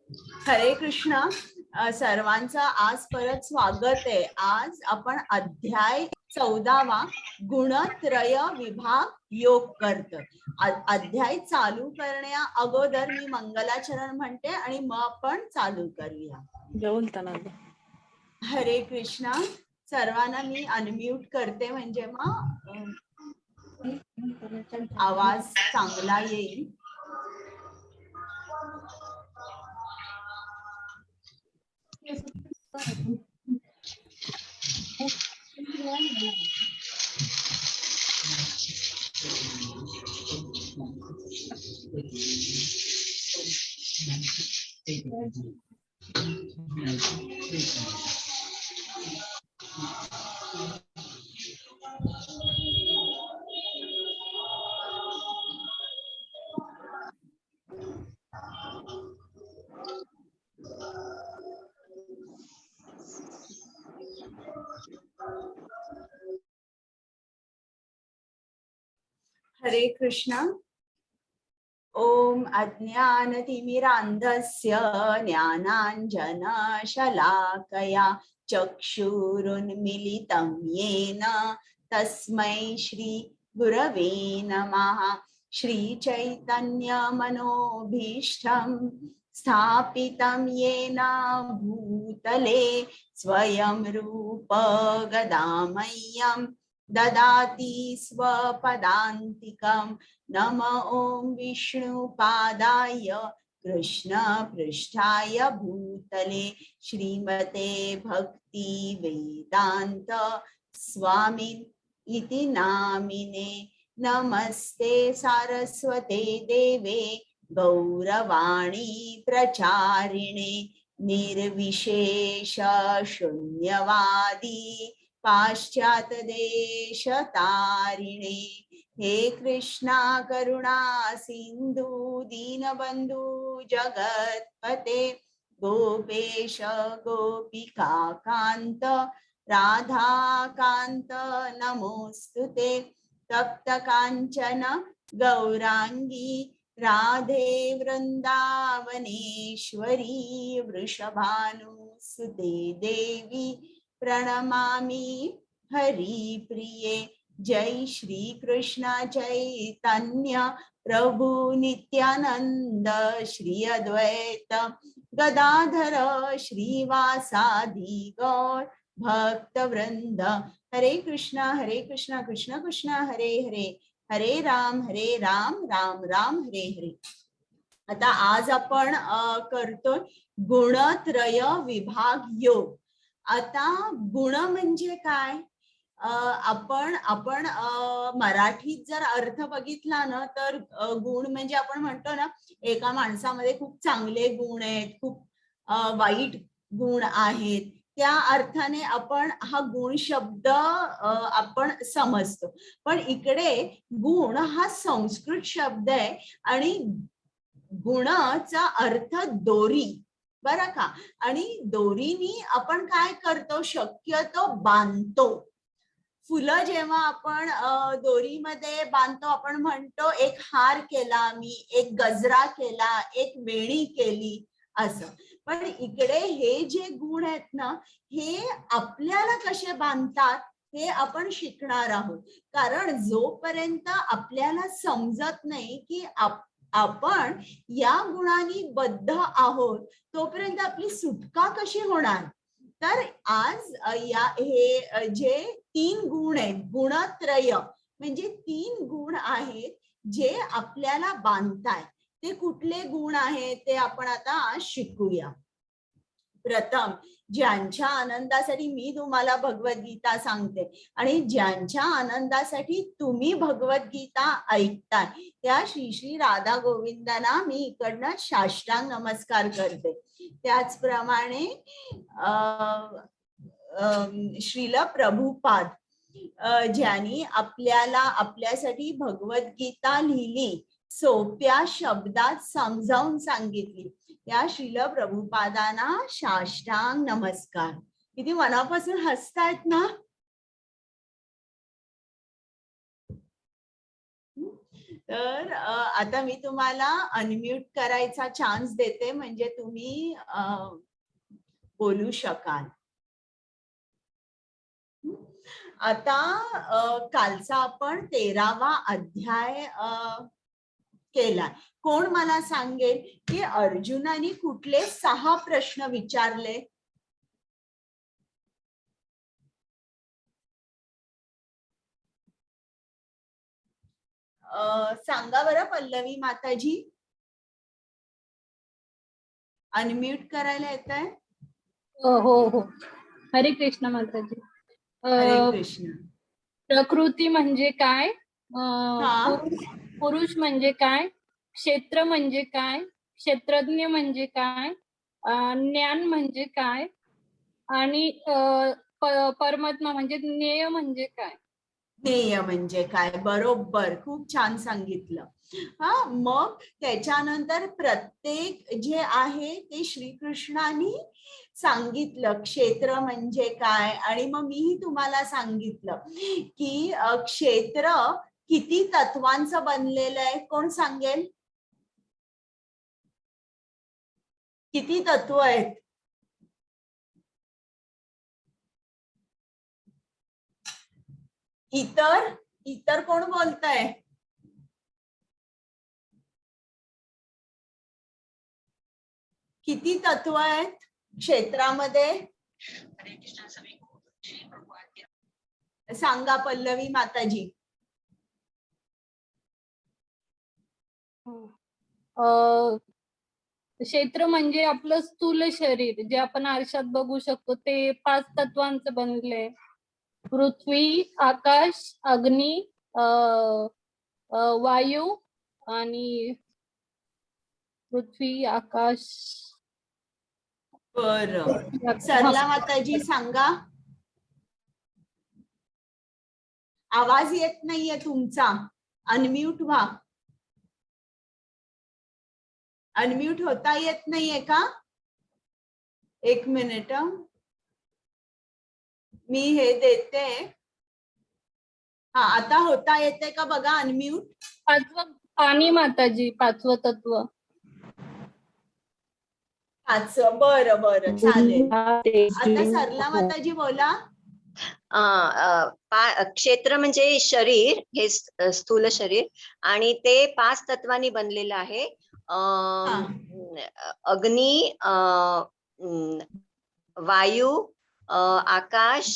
हरे कृष्ण. सर्वांचं आज परत स्वागत आहे. आज आपण अध्याय 14वा गुणत्रय विभाग योग करतोय. अध्याय चालू करण्या अगोदर मी मंगलाचरण म्हणते आणि मग आपण चालू करूया. हरे कृष्ण. सर्वांना मी अनम्यूट करते म्हणजे मग आवाज चांगला येईल. हरे कृष्ण. ओम अज्ञानतिमिरान्धस्य ज्ञानाञ्जनशलाकया चक्षुरुन्मिलितं येन तस्मै श्री गुरवे नमः. श्रीचैतन्यमनोभीष्टं स्थापितं येन भूतले स्वयं रूप गदामह्यं ददाति स्वपदान्तिकम्. नम ओं विष्णुपादाय कृष्ण पृष्ठाय भूतले श्रीमते भक्ति वेदांत स्वामी इति नामिने. नमस्ते सारस्वते देवे गौरवाणी प्रचारिणे निर्विशेष शून्यवादी पाश्चात्य देशतारिणे. हे कृष्णा करुणा सिंधु दीनबंधु जगतपते गोपेश गोपिका कांत राधा कांत नमोस्तुते. तप्त कांचन गौरांगी राधे वृंदावनेश्वरी वृषभानुसुते देवी प्रणमामि हरिप्रिये. जय श्री कृष्ण चैतन्य प्रभु नित्यानंद श्री अद्वैत गदाधर श्रीवासादि गौर भक्त वृंद. हरे कृष्ण कृष्ण कृष्ण हरे हरे हरे राम राम राम हरे हरे. आता आज आपण करतोय गुणत्रय विभाग योग. आता गुण म्हणजे काय? आपण मराठीत जर अर्थ बघितला ना तर गुण म्हणजे आपण म्हणतो ना एका माणसामध्ये खूप चांगले गुण आहेत, खूप वाईट गुण आहेत, त्या अर्थाने आपण हा गुण शब्द आपण समजतो. पण इकडे गुण हा संस्कृत शब्द आहे आणि गुणाचा अर्थ दोरी, बरं का. आणि दोरीनी आपण काय करतो, शक्यतो बांधतो. फुलं जेव्हा आपण दोरीमध्ये बांधतो, आपण म्हणतो एक हार केला मी, एक गजरा केला, एक वेणी केली असं. पण इकडे हे जे गुण आहेत ना, हे आपल्याला कसे बांधतात हे आपण शिकणार आहोत. कारण जोपर्यंत आपल्याला समजत नाही की आपण या गुणांनी बद्ध आहोत तोपर्यंत आपली सुटका कशी होणार. तर आज हे जे 3 गुण आहेत, गुणत्रय म्हणजे 3 गुण आहेत जे आपल्याला बांधतायत. ते कुठले गुण आहेत ते आपण आता शिकूया. प्रथम, ज्यांच्या आनंदासाठी मी तुम्हाला भगवद्गीता सांगते आणि ज्यांच्या आनंदासाठी तुम्ही भगवद्गीता ऐकताय त्या श्री श्री राधा गोविंदांना मी इकडनं साष्टांग नमस्कार करते. त्याचप्रमाणे श्रील प्रभुपाद ज्यांनी आपल्यासाठी भगवद्गीता लिहिली, सोप्या शब्दात समजावून सांगितली, या श्रील प्रभुपादांना साष्टांग नमस्कार. किती मनापासून हसतायत ना. तर आता मी तुम्हाला अनम्यूट करायचा चान्स देते, म्हणजे तुम्ही बोलू शकाल. आता कालचा आपण 13वा अध्याय केला. कोण मला सांगेल की अर्जुनाने कुठले 6 प्रश्न विचारले? सांगा बरं पल्लवी माताजी. अनम्यूट करायला येत आहे? हो हो. हरे कृष्ण माताजी. हरे कृष्ण. प्रकृती म्हणजे काय? हा. पुरुष म्हणजे काय? क्षेत्र म्हणजे काय? क्षेत्रज्ञ म्हणजे काय? ज्ञान म्हणजे काय? आणि परमात्मा म्हणजे ज्ञेय म्हणजे काय? ज्ञेय म्हणजे काय? बरोबर, खूप छान सांगितलं. हा, मग त्याच्यानंतर प्रत्येक जे आहे ते श्रीकृष्णाने सांगितलं. क्षेत्र म्हणजे काय, आणि मग मीही तुम्हाला सांगितलं की क्षेत्र किती तत्वांचं बनलेलं आहे. कोण सांगेल? किती तत्व आहेत? इतर कोण बोलताय? किती तत्व आहेत क्षेत्रामध्ये? सांगा पल्लवी माताजी. क्षेत्र म्हणजे आपलं स्थूल शरीर, जे आपण आरशात बघू शकतो, ते 5 तत्वांचं बनले. पृथ्वी, आकाश, अग्नी, वायू आणि पृथ्वी, आकाश. बरं, सरला माताजी सांगा. आवाज येत नाहीये तुमचा. अनम्यूट व्हा. अनम्यूट होता येत नाहीये का? एक मिनिट, मी हे देते. हा, आता होता येते का बघा अनम्यूट. 5वं पाणी माताजी, 5वं तत्व. 5. बरं बरं, चालेल. आता सरला माताजी बोला. क्षेत्र म्हणजे शरीर, हे स्थूल शरीर, आणि ते 5 तत्वांनी बनलेलं आहे. अग्नी, वायू, आकाश,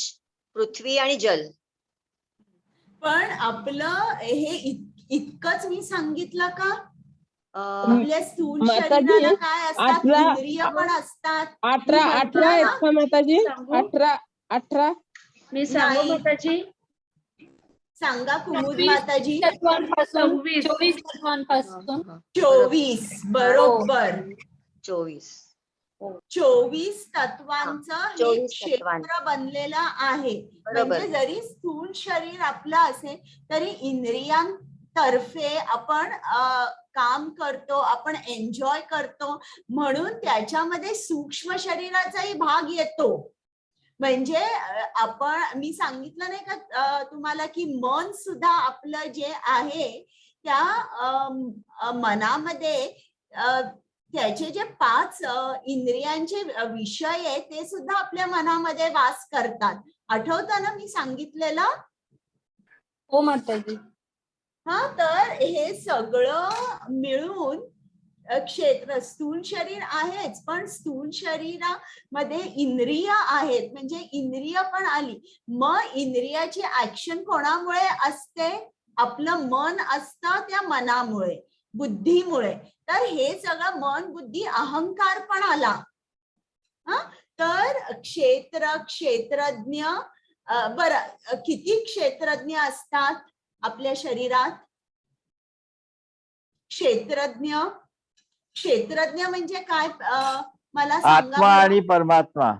पृथ्वी आणि जल. पण आपलं हे इतकंच मी सांगितलं का? आपल्या स्थूल शरीराला काय असतात? इंद्रिय पण असतात. 18 आहेत का माताजी? 18 मी सांगू माताजी? सांगा कुमुद माताजी. 24 तत्वांपासून. 24. बरोबर, 24 तत्वांचं हे क्षेत्र बनलेलं आहे. म्हणजे जरी स्थूल शरीर आपलं असेल तरी इंद्रियांतर्फे आपण काम करतो, आपण एन्जॉय करतो, म्हणून त्याच्यामध्ये सूक्ष्म शरीराचाही भाग येतो. म्हणजे मी सांगितलं नाही का तुम्हाला की मन सुद्धा आपलं जे आहे त्या मनामध्ये त्याचे जे 5 इंद्रियांचे विषय आहेत ते सुद्धा आपल्या मनामध्ये वास करतात. आठवतं ना मी सांगितलेलं? हो माताजी. हा, तर हे सगळं मिळून क्षेत्र, स्थूल शरीर आहेच, पण स्थूल शरीरामध्ये इंद्रिय आहेत, म्हणजे इंद्रिय पण आली. मग इंद्रियाची ऍक्शन कोणामुळे असते? आपलं मन असतं, त्या मनामुळे, बुद्धीमुळे. तर हे सगळं मन, बुद्धी, अहंकार पण आला. तर क्षेत्र, क्षेत्रज्ञ. बरं, किती क्षेत्रज्ञ असतात आपल्या शरीरात? क्षेत्रज्ञ म्हणजे काय? मला सांगा. आत्मा आणि परमात्मा.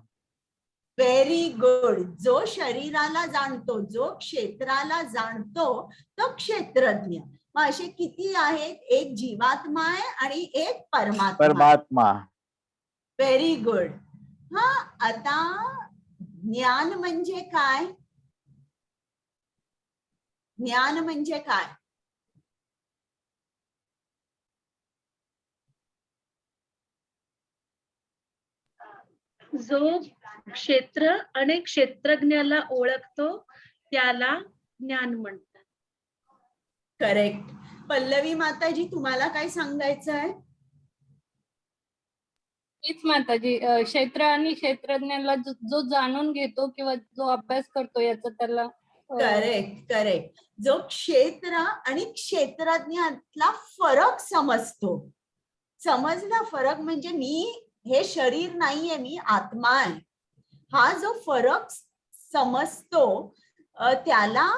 Very good. जो शरीराला जाणतो, जो क्षेत्राला जाणतो, तो क्षेत्रज्ञ. मग असे किती आहेत? एक जीवात्मा आहे आणि एक परमात्मा. Very good. हा, आता ज्ञान म्हणजे काय? ज्ञान म्हणजे काय? जो क्षेत्र आणि क्षेत्रज्ञाला ओळखतो त्याला ज्ञान म्हणतात. करेक्ट. पल्लवी माताजी, तुम्हाला काय सांगायचं आहे? हीच माताजी, क्षेत्र आणि क्षेत्रज्ञाला जो जाणून घेतो किंवा जो अभ्यास करतो याचा त्याला करेक्ट करेक्ट. जो क्षेत्र आणि क्षेत्रज्ञातला फरक समजतो. समजला फरक म्हणजे मी हे शरीर नाहीये, मी आत्मा आहे. हा जो फरक समजतो त्याला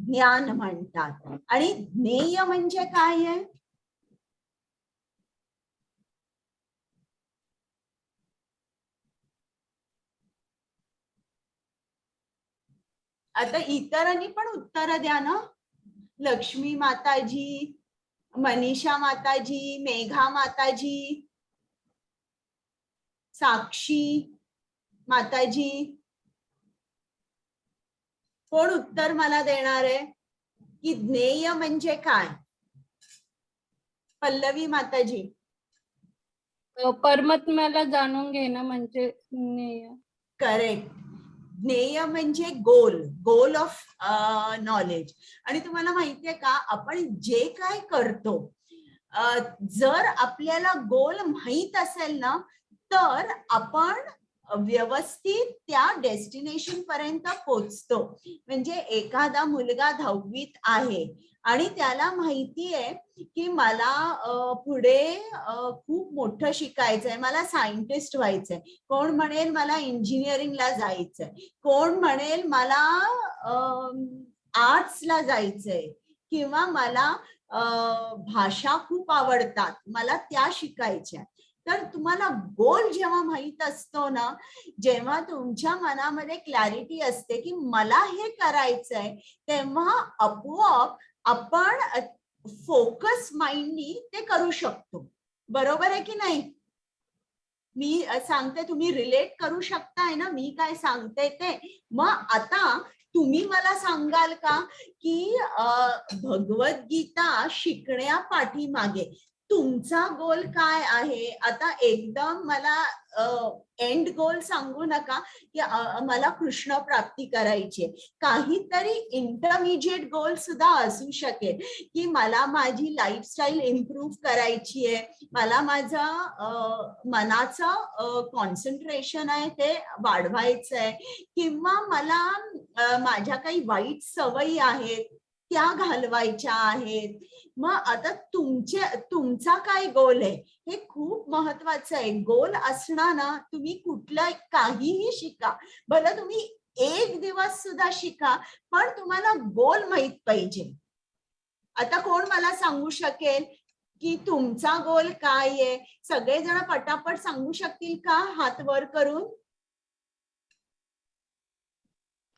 ज्ञान म्हणतात. आणि ज्ञेय म्हणजे काय आहे? आता इतरांनी पण उत्तर द्या ना. लक्ष्मी माताजी, मनीषा माताजी, मेघा माताजी, साक्षी माताजी, कोण उत्तर मला देणार आहे की ज्ञेय म्हणजे काय? पल्लवी माताजी. परमात्म्याला जाणून घेणं म्हणजे ज्ञेय. करेक्ट. ज्ञेय म्हणजे गोल, गोल ऑफ नॉलेज. आणि तुम्हाला माहितीये का, आपण जे काय करतो जर आपल्याला गोल माहित असेल ना, तर आपण व्यवस्थित त्या डेस्टिनेशन पर्यंत पोहोचतो. म्हणजे एखादा मुलगा 10वीत आहे आणि त्याला माहिती आहे की मला पुढे खूप मोठं शिकायचंय, मला सायंटिस्ट व्हायचंय. कोण म्हणेल मला इंजिनिअरिंगला जायचंय, कोण म्हणेल मला आर्ट्सला जायचंय, किंवा मला भाषा खूप आवडतात, मला त्या शिकायच्या. तर तुम्हाला गोल जेव्हा माहित असतो ना, जेव्हा तुमच्या मनामध्ये क्लॅरिटी असते की मला हे करायचंय, तेव्हा आपोआप आपण फोकस माइंडनी ते करू शकतो. बरोबर आहे की नाही? मी सांगते, तुम्ही रिलेट करू शकताय ना मी काय सांगते ते. मग आता तुम्ही मला सांगाल का की भगवद्गीता शिकण्या पाठीमागे तुमचा गोल काय आहे? आता एकदम मला एंड गोल सांगू नका की मला कृष्ण प्राप्ती करायची आहे. काहीतरी इंटरमिजिएट गोल सुद्धा असू शकेल की मला माझी लाईफस्टाईल इम्प्रूव्ह करायची आहे, मला माझं मनाचं कॉन्सन्ट्रेशन आहे ते वाढवायचं आहे, किंवा मला माझ्या काही वाईट सवयी आहेत त्या घालवायच्या आहेत. मग आता तुमचा काय गोल आहे हे खूप महत्वाचं आहे. गोल असणार ना, तुम्ही कुठलं काहीही शिका, भलं तुम्ही एक दिवस सुद्धा शिका, पण तुम्हाला गोल माहित पाहिजे. आता कोण मला सांगू शकेल की तुमचा गोल काय आहे? सगळेजण पटापट सांगू शकतील का हात वर करून?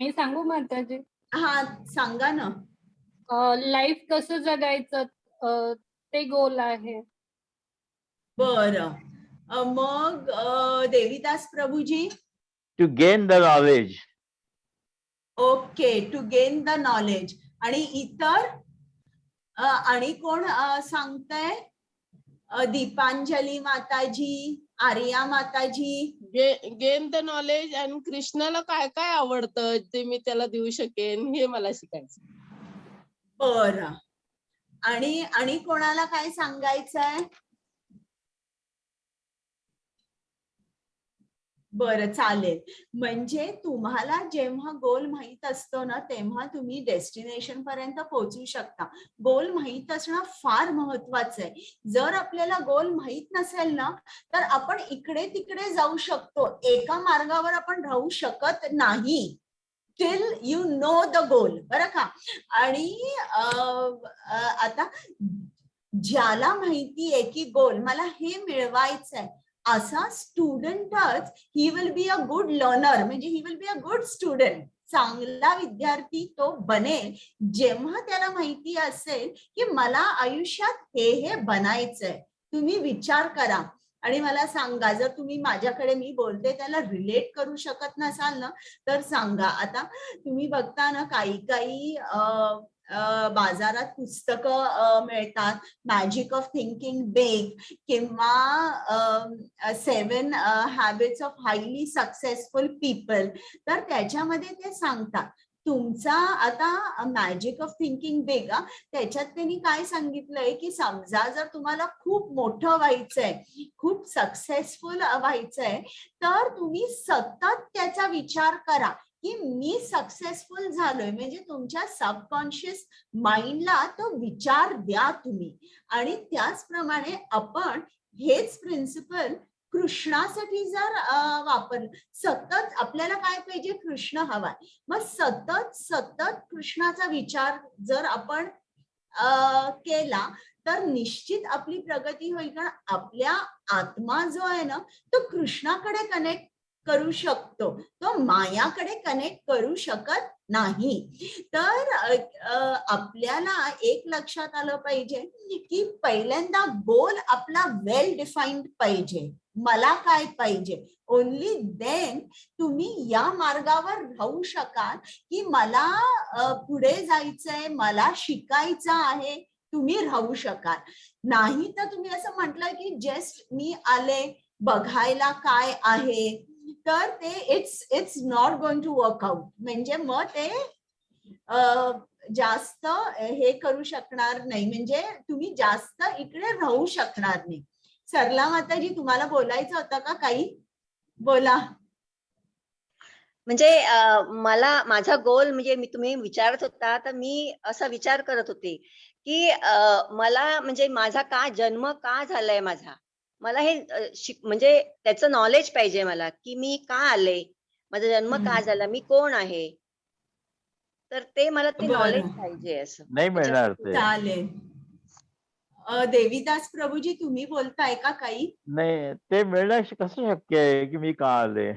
मी सांगू माताजी? हा सांगा ना. लाईफ कसं जगायचं ते गोल आहे. बरं. मग Devidas Prabhuji? To gain the knowledge. Okay, to gain the knowledge. आणि इतर आणि कोण सांगताय? Deepanjali Mataji, Arya Mataji. Gain the knowledge. आणि कृष्णाला काय काय आवडतं ते मी त्याला देऊ शकेन हे मला शिकायचं. बरं. आणि कोणाला काय सांगायचंय? बरं, चालेल. म्हणजे तुम्हाला जेव्हा गोल माहित असतो ना, तेव्हा तुम्ही डेस्टिनेशन पर्यंत पोहोचू शकता. गोल माहित असणं फार महत्वाचं आहे. जर आपल्याला गोल माहित नसेल ना, तर आपण इकडे तिकडे जाऊ शकतो. एका मार्गावर आपण राहू शकत नाही till you know the goal. बरं का? आणि आता ज्याला माहिती आहे की गोल मला हे मिळवायचंय, असा स्टुडंटच he will be a good learner, म्हणजे he will be a good student. चांगला विद्यार्थी तो बनेल जेव्हा त्याला माहिती असेल की मला आयुष्यात हे बनायचंय. तुम्ही विचार करा आणि मला सांगा. जर तुम्ही माझ्याकडे मी बोलते त्याला रिलेट करू शकत नसाल ना, तर सांगा. आता तुम्ही बघता ना, काही बाजारात पुस्तकं मिळतात, मॅजिक ऑफ थिंकिंग बिग किंवा 7 habits of highly successful people, तर त्याच्यामध्ये ते सांगतात तुमचा आता मॅजिक ऑफ थिंकिंग बिग, त्याच्यात त्यांनी काय सांगितलंय की समजा जर तुम्हाला खूप मोठं व्हायचंय, खूप सक्सेसफुल व्हायचंय, तर तुम्ही सतत त्याचा विचार करा की मी सक्सेसफुल झालोय, म्हणजे तुमच्या सबकॉन्शियस माइंडला तो विचार द्या तुम्ही. आणि त्याचप्रमाणे आपण हेच प्रिन्सिपल कृष्णासाठी जर वापरलं, सतत आपल्याला काय पाहिजे, कृष्ण हवाय, मग सतत सतत कृष्णाचा विचार जर आपण केला तर निश्चित आपली प्रगती होईल. कारण आपल्या आत्मा जो आहे ना तो कृष्णाकडे कनेक्ट करू शकतो, तो मायाकडे कनेक्ट करू शकत नाही. तर आपल्याला एक लक्षात आलं पाहिजे की पहिल्यांदा गोल आपला वेल डिफाईन्ड पाहिजे, मला काय पाहिजे. ओनली देन तुम्ही या मार्गावर राहू शकाल की मला पुढे जायचंय, मला शिकायचं आहे, तुम्ही राहू शकाल. नाही तर तुम्ही असं म्हटलं की जस्ट मी आले बघायला काय आहे, तर ते it's not going to work out. म्हणजे मग ते जास्त हे करू शकणार नाही, म्हणजे तुम्ही जास्त इकडे राहू शकणार नाही. सरला माताजी, तुम्हाला बोलायचं होतं का काही? बोला. म्हणजे मला माझा गोल म्हणजे तुम्ही विचारत होता तर मी असा विचार करत होते की मला म्हणजे माझा का जन्म का झालाय, मला हे म्हणजे त्याचं नॉलेज पाहिजे मला की मी का आले, माझा जन्म का झाला, मी कोण आहे, तर ते मला ते नॉलेज बरं, पाहिजे असं. नाही मिळणार ते. चालेल. देवीदास प्रभूजी, तुम्ही बोलताय का काही? नाही, ते मिळणं कसं शक्य आहे की मी का आले?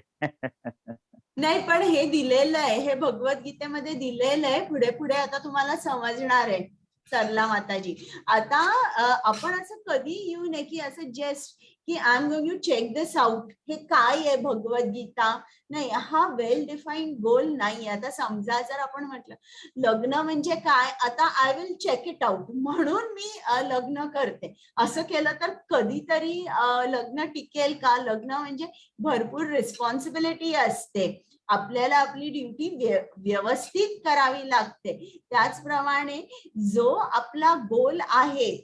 नाही, पण हे दिलेलं आहे, हे भगवद्गीतेमध्ये दिलेलं आहे. पुढे पुढे आता तुम्हाला समजणार आहे सरला माताजी. आता आपण असं कधी येऊ नये की असं जस्ट की I am going to check this out, हे काय आहे भगवद्गीता. नाही, हा वेल डिफाईन्ड गोल नाही. आता समजा जर आपण म्हटलं लग्न म्हणजे काय, आता I will check it out म्हणून मी लग्न करते, असं केलं तर कधीतरी लग्न टिकेल का? लग्न म्हणजे भरपूर रिस्पॉन्सिबिलिटी असते, आपल्याला आपली ड्युटी व्यवस्थित करावी लागते. त्याचप्रमाणे जो आपला गोल आहे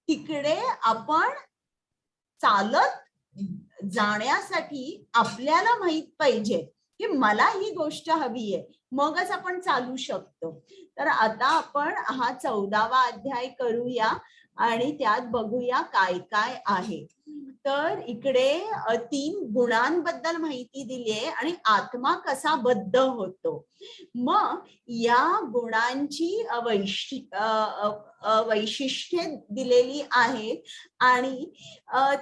तिकडे आपण चालत जाण्यासाठी आपल्याला माहित पाहिजे की मला ही गोष्ट हवी आहे, मगच आपण चालू शकतो. तर आता आपण हा 14वा अध्याय करूया आणि त्यात बघूया काय काय आहे. तर इकडे 3 गुणांबद्दल माहिती दिली आहे आणि आत्मा कसा बद्ध होतो. मग या गुणांची वैशिष्ट्ये दिलेली आहेत आणि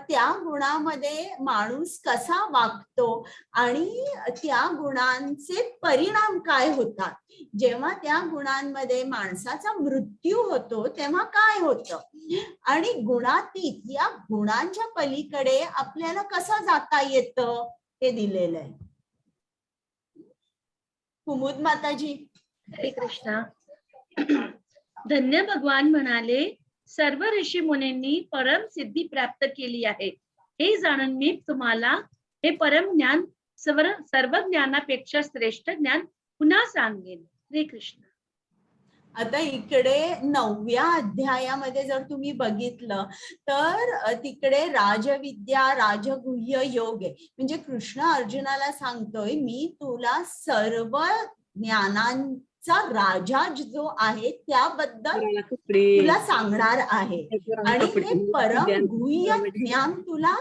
त्या गुणामध्ये माणूस कसा वागतो आणि त्या गुणांचे परिणाम काय होतात. जेव्हा त्या गुणांमध्ये माणसाचा मृत्यू होतो तेव्हा काय होतं आणि गुणातीत या गुणांच्या पलीकडे आपल्याला कसं जाता येतं हे दिलेलं आहे. कुमुद माताजी. हरे कृष्णा. धन्य भगवान म्हणाले, सर्व ऋषी मुनींनी परम सिद्धी प्राप्त केली आहे, हे जाणून मी तुम्हाला हे परम ज्ञान सर्व ज्ञानापेक्षा श्रेष्ठ ज्ञान पुन्हा सांगेन. हरे कृष्ण. आता इकडे 9व्या अध्यायामध्ये जर तुम्ही बघितलं तर तिकडे राजविद्या राजगुह्य योग आहे. म्हणजे कृष्ण अर्जुनाला सांगतोय मी तुला सर्व ज्ञानांचा राजा जो आहे त्याबद्दल तुला सांगणार आहे आणि हे परम गुह्य ज्ञान तुला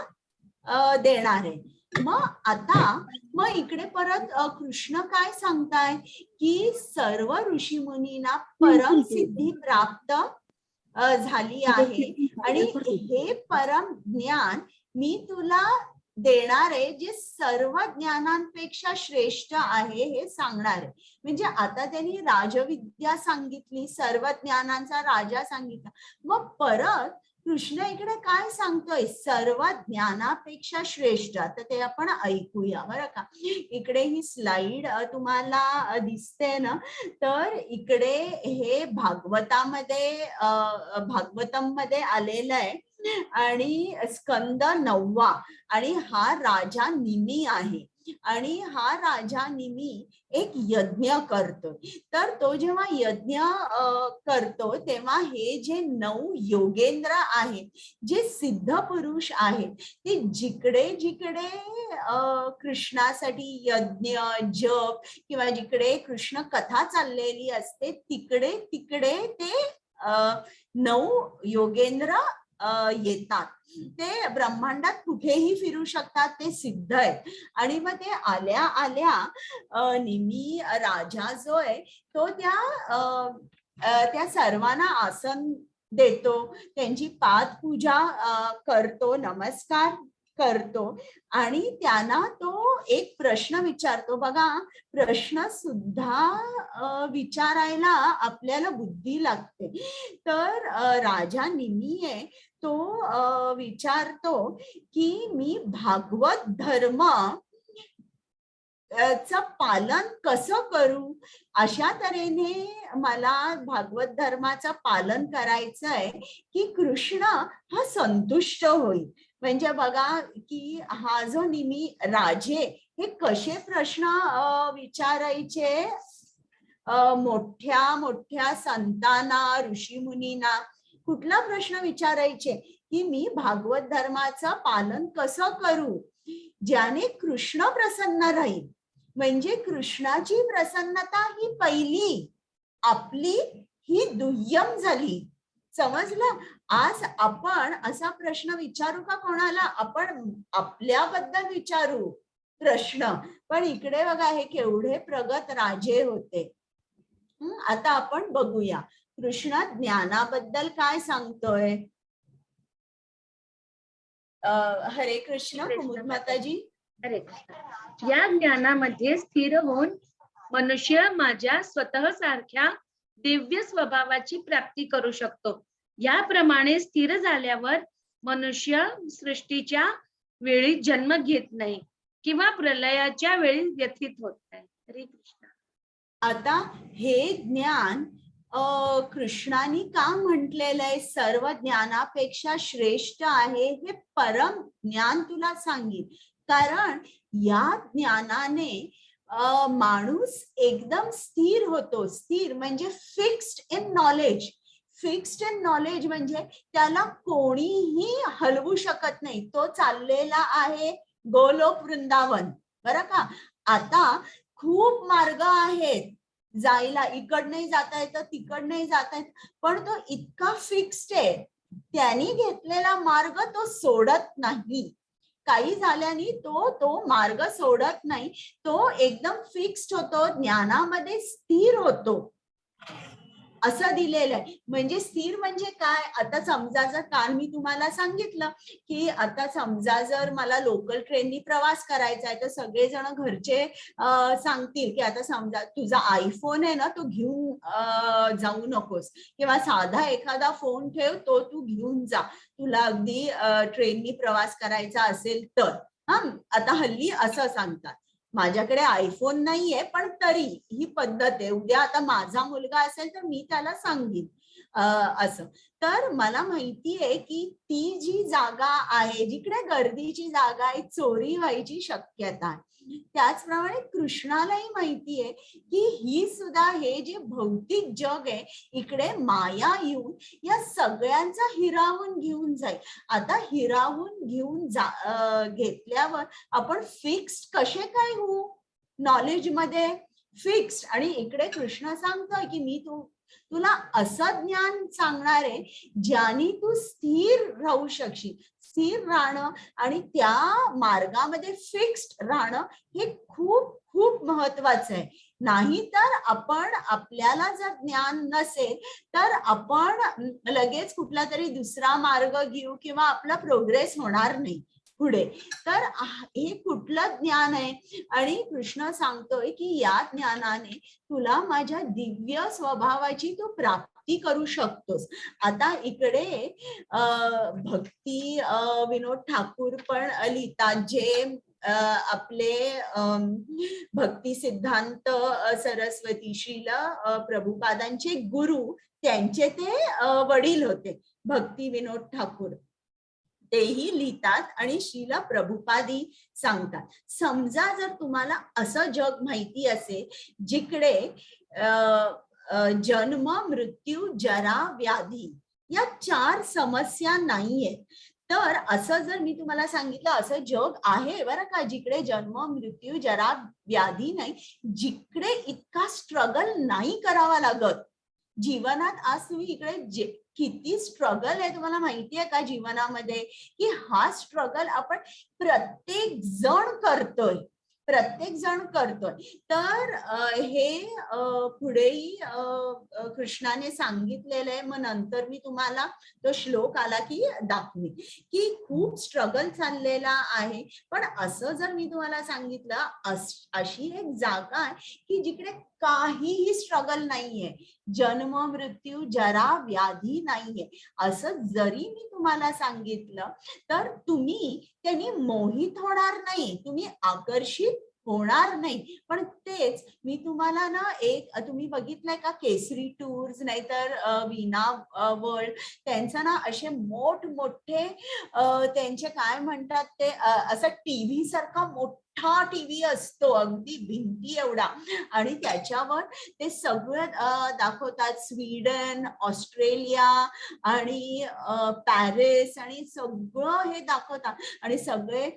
देणार आहे. मग इकडे परत कृष्ण काय सांगताय की सर्व ऋषी मुनींना परम सिद्धी प्राप्त झाली आहे आणि हे परम ज्ञान मी तुला देणार आहे जे सर्व ज्ञानांपेक्षा श्रेष्ठ आहे हे सांगणार आहे. म्हणजे आता त्यांनी राजविद्या सांगितली, सर्व ज्ञानांचा राजा सांगितला, मग परत कृष्ण इकडे काय सांगतोय, सर्व ज्ञानापेक्षा श्रेष्ठ. आता ते आपण ऐकूया बरं का. इकडे ही स्लाइड तुम्हाला दिसते ना, तर इकडे हे भागवतम मध्ये आलेलं आहे आणि स्कंद 9 आणि हा राजा निमी आहे आणि हा राजा निमी एक यज्ञ करतोय. तर तो जेव्हा यज्ञ करतो तेव्हा हे जे 9 योगेंद्र आहेत, जे सिद्ध पुरुष आहेत, ते जिकडे जिकडे कृष्णासाठी यज्ञ जप किंवा जिकडे कृष्ण कथा चाललेली असते तिकडे तिकडे ते 9 योगेंद्र येतात. ते ब्रह्मांडात कुठेही फिरू शकतात, ते सिद्ध आहे. आणि मग ते आल्या आल्या निमी राजा जो आहे तो त्या सर्वांना आसन देतो, त्यांची पादपूजा करतो, नमस्कार करतो आणि त्यांना तो एक प्रश्न विचारतो. बघा, प्रश्न सुद्धा विचारायला आपल्याला बुद्धी लागते. तर राजा निमी आहे तो विचारतो की मी भागवत धर्म च पालन कसं करू, अशा तऱ्हेने मला भागवत धर्माचं पालन करायचं आहे की कृष्ण हा संतुष्ट होईल. म्हणजे बघा की हा जो निमी राजे हे कसे प्रश्न विचारायचे मोठ्या मोठ्या संतांना, ऋषीमुनींना. कुठला प्रश्न विचारायचे की मी भागवत धर्माचं पालन कसं करू ज्याने कृष्ण प्रसन्न राहील. म्हणजे कृष्णाची प्रसन्नता ही पहिली, आपली ही दुय्यम झाली. समजलं? आज आपण असा प्रश्न विचारू का कोणाला? आपण आपल्याबद्दल विचारू प्रश्न. पण इकडे बघा हे केवढे प्रगत राजे होते. आता आपण बघूया कृष्ण ज्ञानाबद्दल काय सांगतोय. हरे कृष्ण. कुमुद माताजी. हरे कृष्ण. या ज्ञानामध्ये स्थिर होऊन मनुष्य माझ्या स्वतः सारख्या दिव्य स्वभावाची प्राप्ती करू शकतो. याप्रमाणे स्थिर झाल्यावर मनुष्य सृष्टीच्या वेळी जन्म घेत नाही किंवा प्रलयाच्या वेळी व्यथित होत नाही. हरे कृष्ण. आता हे ज्ञान कृष्णाने का म्हटलेलं आहे सर्व ज्ञानापेक्षा श्रेष्ठ आहे, हे परम ज्ञान तुला सांगेन. कारण या ज्ञानाने माणूस एकदम स्थिर होतो. स्थिर म्हणजे fixed in knowledge. Fixed in knowledge म्हणजे त्याला कोणीही हलवू शकत नाही. तो चाललेला आहे गोलोक वृंदावन. बरं का. आता खूप मार्ग आहेत जायला, इकडनंही जाता येतं, तिकडनंही जाता येतं, पण तो इतका फिक्स्ड आहे, त्यांनी घेतलेला मार्ग तो सोडत नाही. काही झाल्याने तो मार्ग सोडत नाही. तो एकदम फिक्स्ड होतो, ज्ञानामध्ये स्थिर होतो असं दिलेलं आहे. म्हणजे स्थिर म्हणजे काय, आता समजा जर काल मी तुम्हाला सांगितलं की आता समजा जर मला लोकल ट्रेननी प्रवास करायचा आहे तर सगळेजण घरचे सांगतील की आता समजा तुझा आयफोन आहे ना तो घेऊन जाऊ नकोस किंवा साधा एखादा फोन ठेव, तो तू घेऊन जा तुला अगदी ट्रेननी प्रवास करायचा असेल तर. आता हल्ली असं सांगतात. माझ्याकडे आयफोन नाहीये पण तरी ही पद्धत आहे. उद्या आता माझा मुलगा असेल तर मी त्याला सांगेन असं. तर मला माहिती आहे की ती जी जागा आहे जिकडे गर्दीची जागा आहे, चोरी व्हायची शक्यता आहे. त्याचप्रमाणे कृष्णालाही माहिती आहे की ही सुद्धा हे जे भौतिक जग आहे इकडे माया येऊन या सगळ्यांचा हिरावून घेऊन जाईल. आता हिरावून घेऊन घेतल्यावर आपण फिक्स्ड कसे काय होऊ, नॉलेज मध्ये फिक्स्ड. आणि इकडे कृष्ण सांगतोय की मी तुला असं ज्ञान सांगणार आहे ज्याने तू स्थिर राहू शकशील. स्थिर राहणं आणि त्या मार्गामध्ये फिक्स्ड राहणं हे खूप खूप महत्वाचं आहे. नाहीतर आपण, आपल्याला जर ज्ञान नसेल तर आपण लगेच कुठला तरी दुसरा मार्ग घेऊ किंवा आपला प्रोग्रेस होणार नाही. पुढे. तर हे कुठलं ज्ञान आहे? आणि कृष्ण सांगतोय की या ज्ञानाने तुला माझ्या दिव्य स्वभावाची तू प्राप्ती करू शकतोस. आता इकडे भक्ती विनोद ठाकूर पण लिहितात, जे आपले भक्ती सिद्धांत सरस्वती श्रील प्रभुपादांचे गुरु, त्यांचे ते वडील होते भक्ती विनोद ठाकूर. तेही लिहितात आणि श्रीला प्रभुपादी सांगतात. समजा जर तुम्हाला असं जग माहिती असेल जिकडे जन्म, मृत्यू, जरा, व्याधी या 4 समस्या नाहीये, तर असं जर मी तुम्हाला सांगितलं असं जग आहे बरं का, जिकडे जन्म, मृत्यू, जरा, व्याधी नाही, जिकडे इतका स्ट्रगल नाही करावा लागत जीवनात. आज तुम्ही इकडे किती स्ट्रगल आहे तुम्हाला माहिती आहे का जीवनामध्ये, की हा स्ट्रगल आपण प्रत्येक जण करतोय. तर हे पुढेही कृष्णाने सांगितलेलं आहे. मग नंतर मी तुम्हाला तो श्लोक आला की दाखवीन की खूप स्ट्रगल चाललेला आहे. पण असं जर मी तुम्हाला सांगितलं अशी एक जागा आहे की जिकडे काहीही स्ट्रगल नाहीये, जन्म, मृत्यू, जरा, व्याधी नाहीये, असं जरी मी तुम्हाला सांगितलं तर तुम्ही त्यांनी मोहित होणार नाही, तुम्ही आकर्षित होणार नाही. पण तेच मी तुम्हाला ना, एक तुम्ही बघितलंय का केसरी टूर्स नाहीतर वीणा वर्ल्ड, त्यांचा ना असे मोठमोठे त्यांचे काय म्हणतात ते असं टीव्ही सारखा मोठा टीव्ही असतो, अगदी भिंती एवढा, आणि त्याच्यावर ते सगळं दाखवतात. स्वीडन, ऑस्ट्रेलिया आणि पॅरिस आणि सगळं हे दाखवतात. आणि सगळे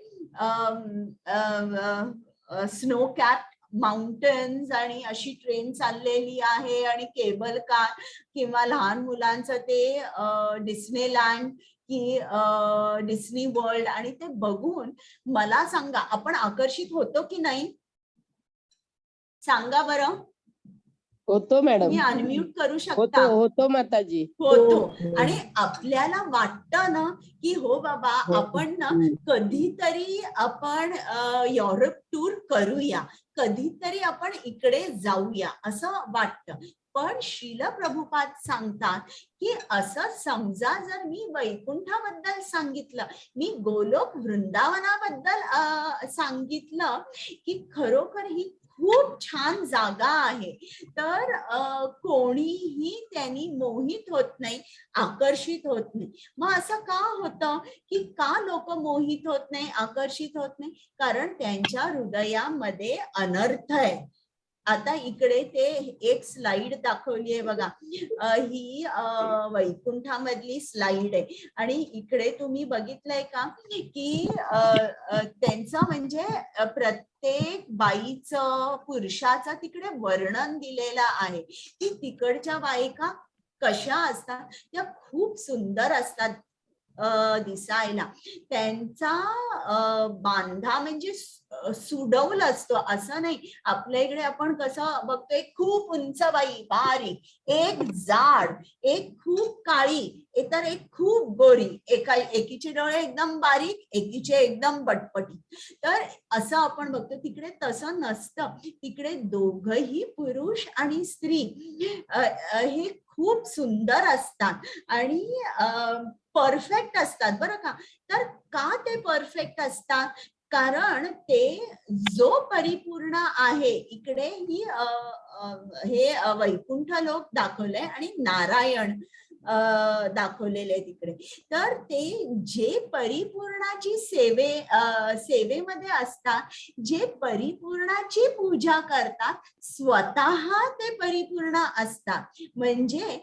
स्नो कॅप माउंटन्स आणि अशी ट्रेन चाललेली आहे आणि केबल कार किंवा लहान मुलांचं ते डिस्नेलँड की डिस्नी वर्ल्ड, आणि ते बघून मला सांगा आपण आकर्षित होतो की नाही? सांगा बरं. होतो मॅडम, तुम्ही अनम्यूट करू शकता. होतो माताजी. होतो. आणि आपल्याला वाटतं ना की हो बाबा आपण ना कधीतरी आपण युरोप टूर करूया, कधीतरी आपण इकडे जाऊया असं वाटतं. पण श्रील प्रभुपाद सांगतात की असं समजा जर मी वैकुंठाबद्दल सांगितलं, मी गोलोक वृंदावनाबद्दल सांगितलं की खरोखर ही खूप छान जागा आहे, तर कोणीही त्यांनी मोहित होत नाही, आकर्षित होत नाही. मग असं का होतं की का लोक मोहित होत नाही, आकर्षित होत नाही? कारण त्यांच्या हृदयामध्ये अनर्थ आहे. आता इकडे ते एक स्लाइड दाखवली आहे बघा, ही वैकुंठामधली स्लाइड आहे. आणि इकडे तुम्ही बघितलंय का की त्यांचं म्हणजे प्रत्येक बाईचं, पुरुषाचं तिकडे वर्णन दिलेलं आहे की तिकडच्या बायका कशा असतात. त्या खूप सुंदर असतात दिसायला. त्यांचा बांधा म्हणजे सुडौल असतो, असं नाही. आपल्या इकडे आपण कसं बघतोय, खूप उंच बाई, बारीक, एक जाड, एक खूप काळी, तर एक खूप गोरी, एकीचे डोळे एकदम बारीक, एकीचे एकदम बटपटी. तर असं आपण बघतो. तिकडे तसं नसतं. तिकडे दोघही पुरुष आणि स्त्री हे खूप सुंदर असतात आणि परफेक्ट असतात बरं का. तर का ते परफेक्ट असतात? कारण ते जो परिपूर्ण आहे, इकडे ही हे वैकुंठ लोक दाखवलंय आणि नारायण दाखवलेले आहे तिकडे. तर ते जे परिपूर्णाची सेवेमध्ये असतात, जे परिपूर्णाची पूजा करतात, स्वतः ते परिपूर्ण असतात. म्हणजे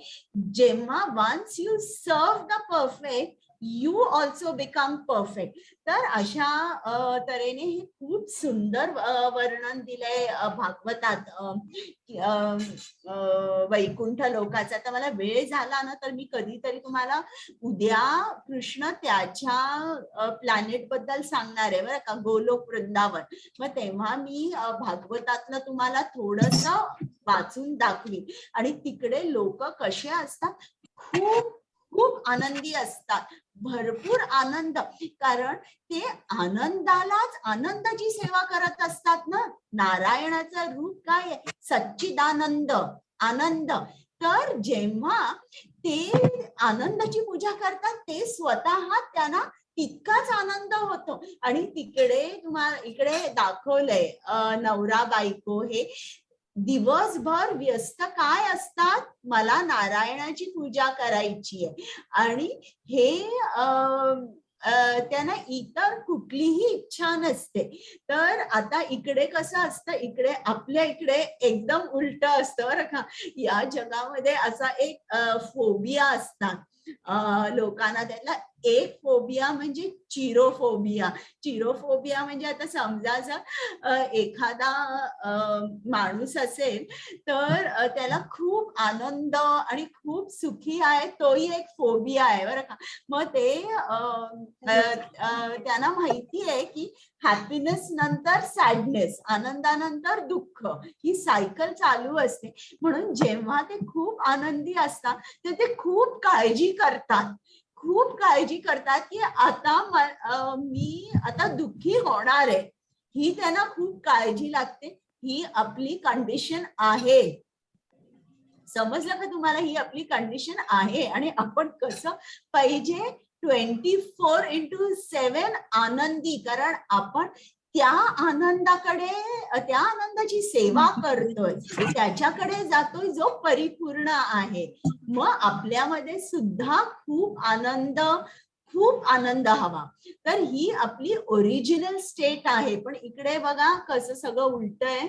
जेव्हा once you serve the perfect, you also become perfect. तर अशा तऱ्हेने हे खूप सुंदर वर्णन दिलंय भागवतात वैकुंठ लोकाचा. तर मला वेळ झाला ना तर मी कधीतरी तुम्हाला उद्या कृष्ण त्याच्या प्लॅनेट बद्दल सांगणार आहे बरं का, गोलोक वृंदावन. मग तेव्हा मी भागवतातलं तुम्हाला थोडस वाचून दाखवीन. आणि तिकडे लोक कसे असतात, खूप खूप आनंदी असतात, भरपूर आनंद, कारण ते आनंदालाच आनंदाची सेवा करत असतात ना. नारायणाचं रूप काय आहे? सच्चिदानंद, आनंद. तर जेव्हा ते आनंदाची पूजा करतात ते स्वतः त्यांना तितकाच आनंद होतो. आणि तिकडे तुम्हाला इकडे दाखवलंय नवरा बायको हे दिवसभर व्यस्त काय असतात, मला नारायणाची पूजा करायची आहे. आणि हे त्यांना इतर कुठलीही इच्छा नसते. तर आता इकडे कसं असतं, इकडे आपल्या इकडे एकदम उलट असतं बरं का. या जगामध्ये असा एक फोबिया असतात लोकांना. त्यातला एक फोबिया म्हणजे चिरोफोबिया. चिरोफोबिया म्हणजे आता समजा जर एखादा माणूस असेल तर त्याला खूप आनंद आणि खूप सुखी आहे, तोही एक फोबिया आहे बरं का. मग ते त्यांना माहिती आहे की हॅपीनेस नंतर सॅडनेस, आनंदानंतर दुःख, ही सायकल चालू असते. म्हणून जेव्हा ते खूप आनंदी असतात तर ते खूप काळजी करतात, खूप काळजी करतात की आता मी आता दुःखी होणार आहे, ही त्यांना खूप काळजी लागते. ही आपली कंडिशन आहे. समजलं का तुम्हाला? ही आपली कंडिशन आहे. आणि आपण कसं पाहिजे 24/7 आनंदी, कारण आपण त्या आनंदाकडे, त्या आनंदाची सेवा करतोय, त्याच्याकडे जातोय जो परिपूर्ण आहे. मग आपल्यामध्ये सुद्धा खूप आनंद हवा. तर ही आपली ओरिजिनल स्टेट आहे. पण इकडे बघा कसं सगळं उलट आहे.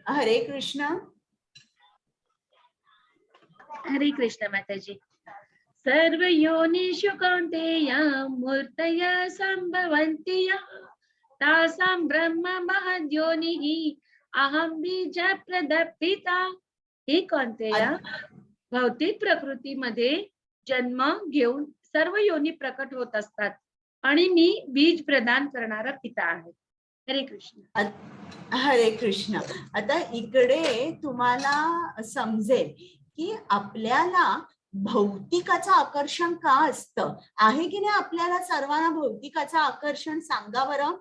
हरे कृष्ण. हरे कृष्ण माताजी. सर्व योनिषु कौन्तेय मूर्तय संभवन्ति यः तासां ब्रह्म महद्योनिः अहं बीज प्रदपिता. हे कौन्तेय, भौतिक प्रकृतीमध्ये जन्म घेऊन सर्व योनी प्रकट होत असतात आणि मी बीज प्रदान करणारा पिता आहे. हरे कृष्ण. हरे कृष्ण. आता इकडे तुम्हाला समजेल की आपल्याला भौतिकाचं आकर्षण का असतं, आहे की नाही? आपल्याला सर्वांना भौतिकाचं आकर्षण सांगा बरं.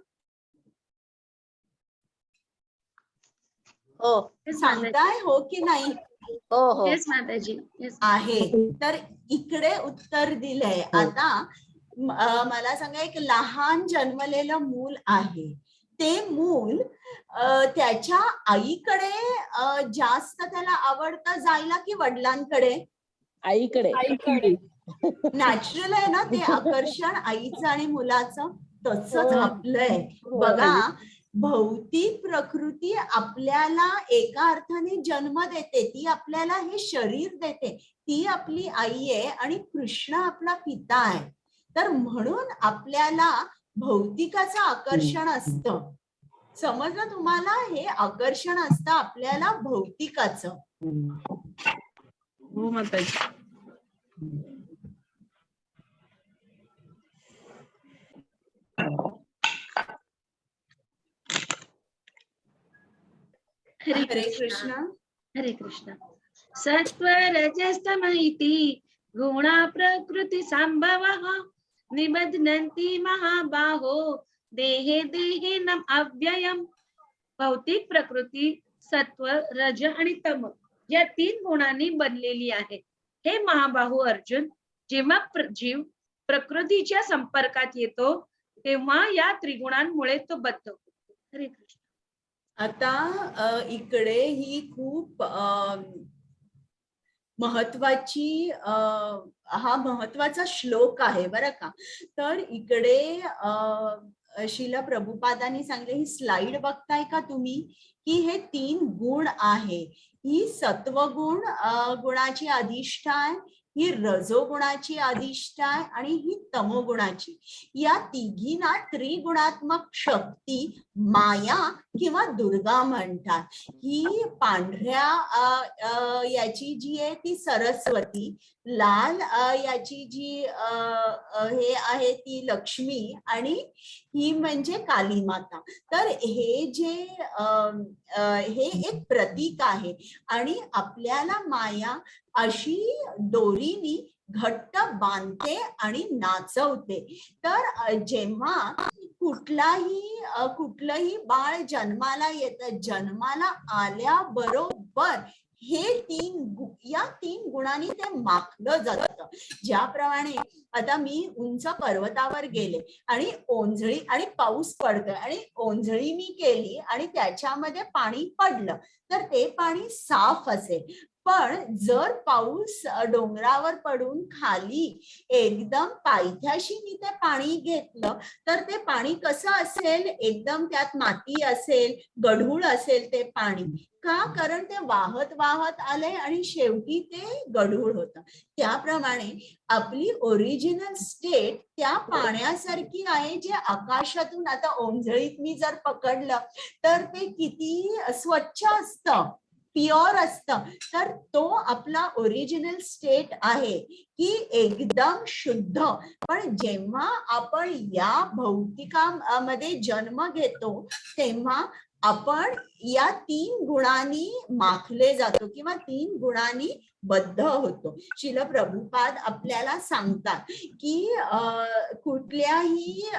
हो सांगताय हो की नाही? हो हो येस माताजी, येस आहे. तर इकडे उत्तर दिलंय. आता मला सांगा, एक लहान जन्मलेलं मूल आहे. ते मूल त्याच्या आईकडे जास्त त्याला आवडतं जायला की वडिलांकडे? आईकडे. आईकडे. नॅचरल आहे ना ते आकर्षण आईचं आणि मुलाचं. तसंच हो. आपलं आहे बघा. भौतिक प्रकृती आपल्याला एका अर्थाने जन्म देते, ती आपल्याला हे शरीर देते, ती आपली आई आहे आणि कृष्ण आपला पिता आहे. तर म्हणून आपल्याला भौतिकाचं आकर्षण असतं. समजलं तुम्हाला? हे आकर्षण असतं आपल्याला भौतिकाचं. हो माताजी. हरे कृष्ण. हरे कृष्ण. सत्व रजस्तम इति गुणा प्रकृति संभवः निबध्नन्ति महाबाहो देहे देहिनम् अव्ययम्. भौतिक प्रकृती सत्व, रज आणि तम या 3 गुणांनी बनलेली आहे. हे महाबाहू अर्जुन, जेव्हा जीव प्रकृतीच्या संपर्कात येतो तेव्हा या त्रिगुणांमुळे तो बद्ध होतो. हरे कृष्ण. आता इकडे ही खूप महत्वाची हा महत्वाचा श्लोक आहे बरं का. तर इकडे शिला प्रभुपादांनी सांगितले, ही स्लाइड बघताय का तुम्ही, की हे 3 गुण आहे. ही सत्वगुण गुणाची अधिष्ठा आहे, ही रजोगुणाची अधिष्ठा आहे आणि ही तमोगुणाची. या तिघींना त्रिगुणात्मक शक्ती माया किंवा दुर्गा म्हणतात. ही पांढऱ्या याची जी आहे ती सरस्वती, लाल याची जी हे आहे ती लक्ष्मी आणि ही म्हणजे काली माता. तर हे जे हे एक प्रतीक आहे आणि आपल्याला माया अशी दोरीनी घट्ट बांधते आणि नाचवते. तर जेव्हा कुठलंही बाळ जन्माला येतं, जन्माला आल्याबरोबर हे या 3 गुणांनी ते माखलं जातं. ज्याप्रमाणे आता मी उंच पर्वतावर गेले आणि ओंजळी आणि पाऊस पडतोय आणि ओंजळी मी केली आणि त्याच्यामध्ये पाणी पडलं, तर ते पाणी साफ असेल. पण जर पाऊस डोंगरावर पडून खाली एकदम पायथ्याशी मी ते पाणी घेतलं, तर ते पाणी कसं असेल? एकदम त्यात माती असेल, गढूळ असेल ते पाणी. का? कारण ते वाहत वाहत आले आणि शेवटी ते गढूळ होतं. त्याप्रमाणे आपली ओरिजिनल स्टेट त्या पाण्यासारखी आहे, जे आकाशातून आता ओंजळीत मी जर पकडलं तर ते किती स्वच्छ असतं, प्युअर असतं. तर तो आपला ओरिजिनल स्टेट आहे की एकदम शुद्ध. पण जेव्हा आपण या भौतिकामध्ये जन्म घेतो तेव्हा आपण या 3 गुणांनी माखले जातो किंवा 3 गुणांनी बद्ध होतो. श्रील प्रभुपाद आपल्याला सांगतात की कुठल्याही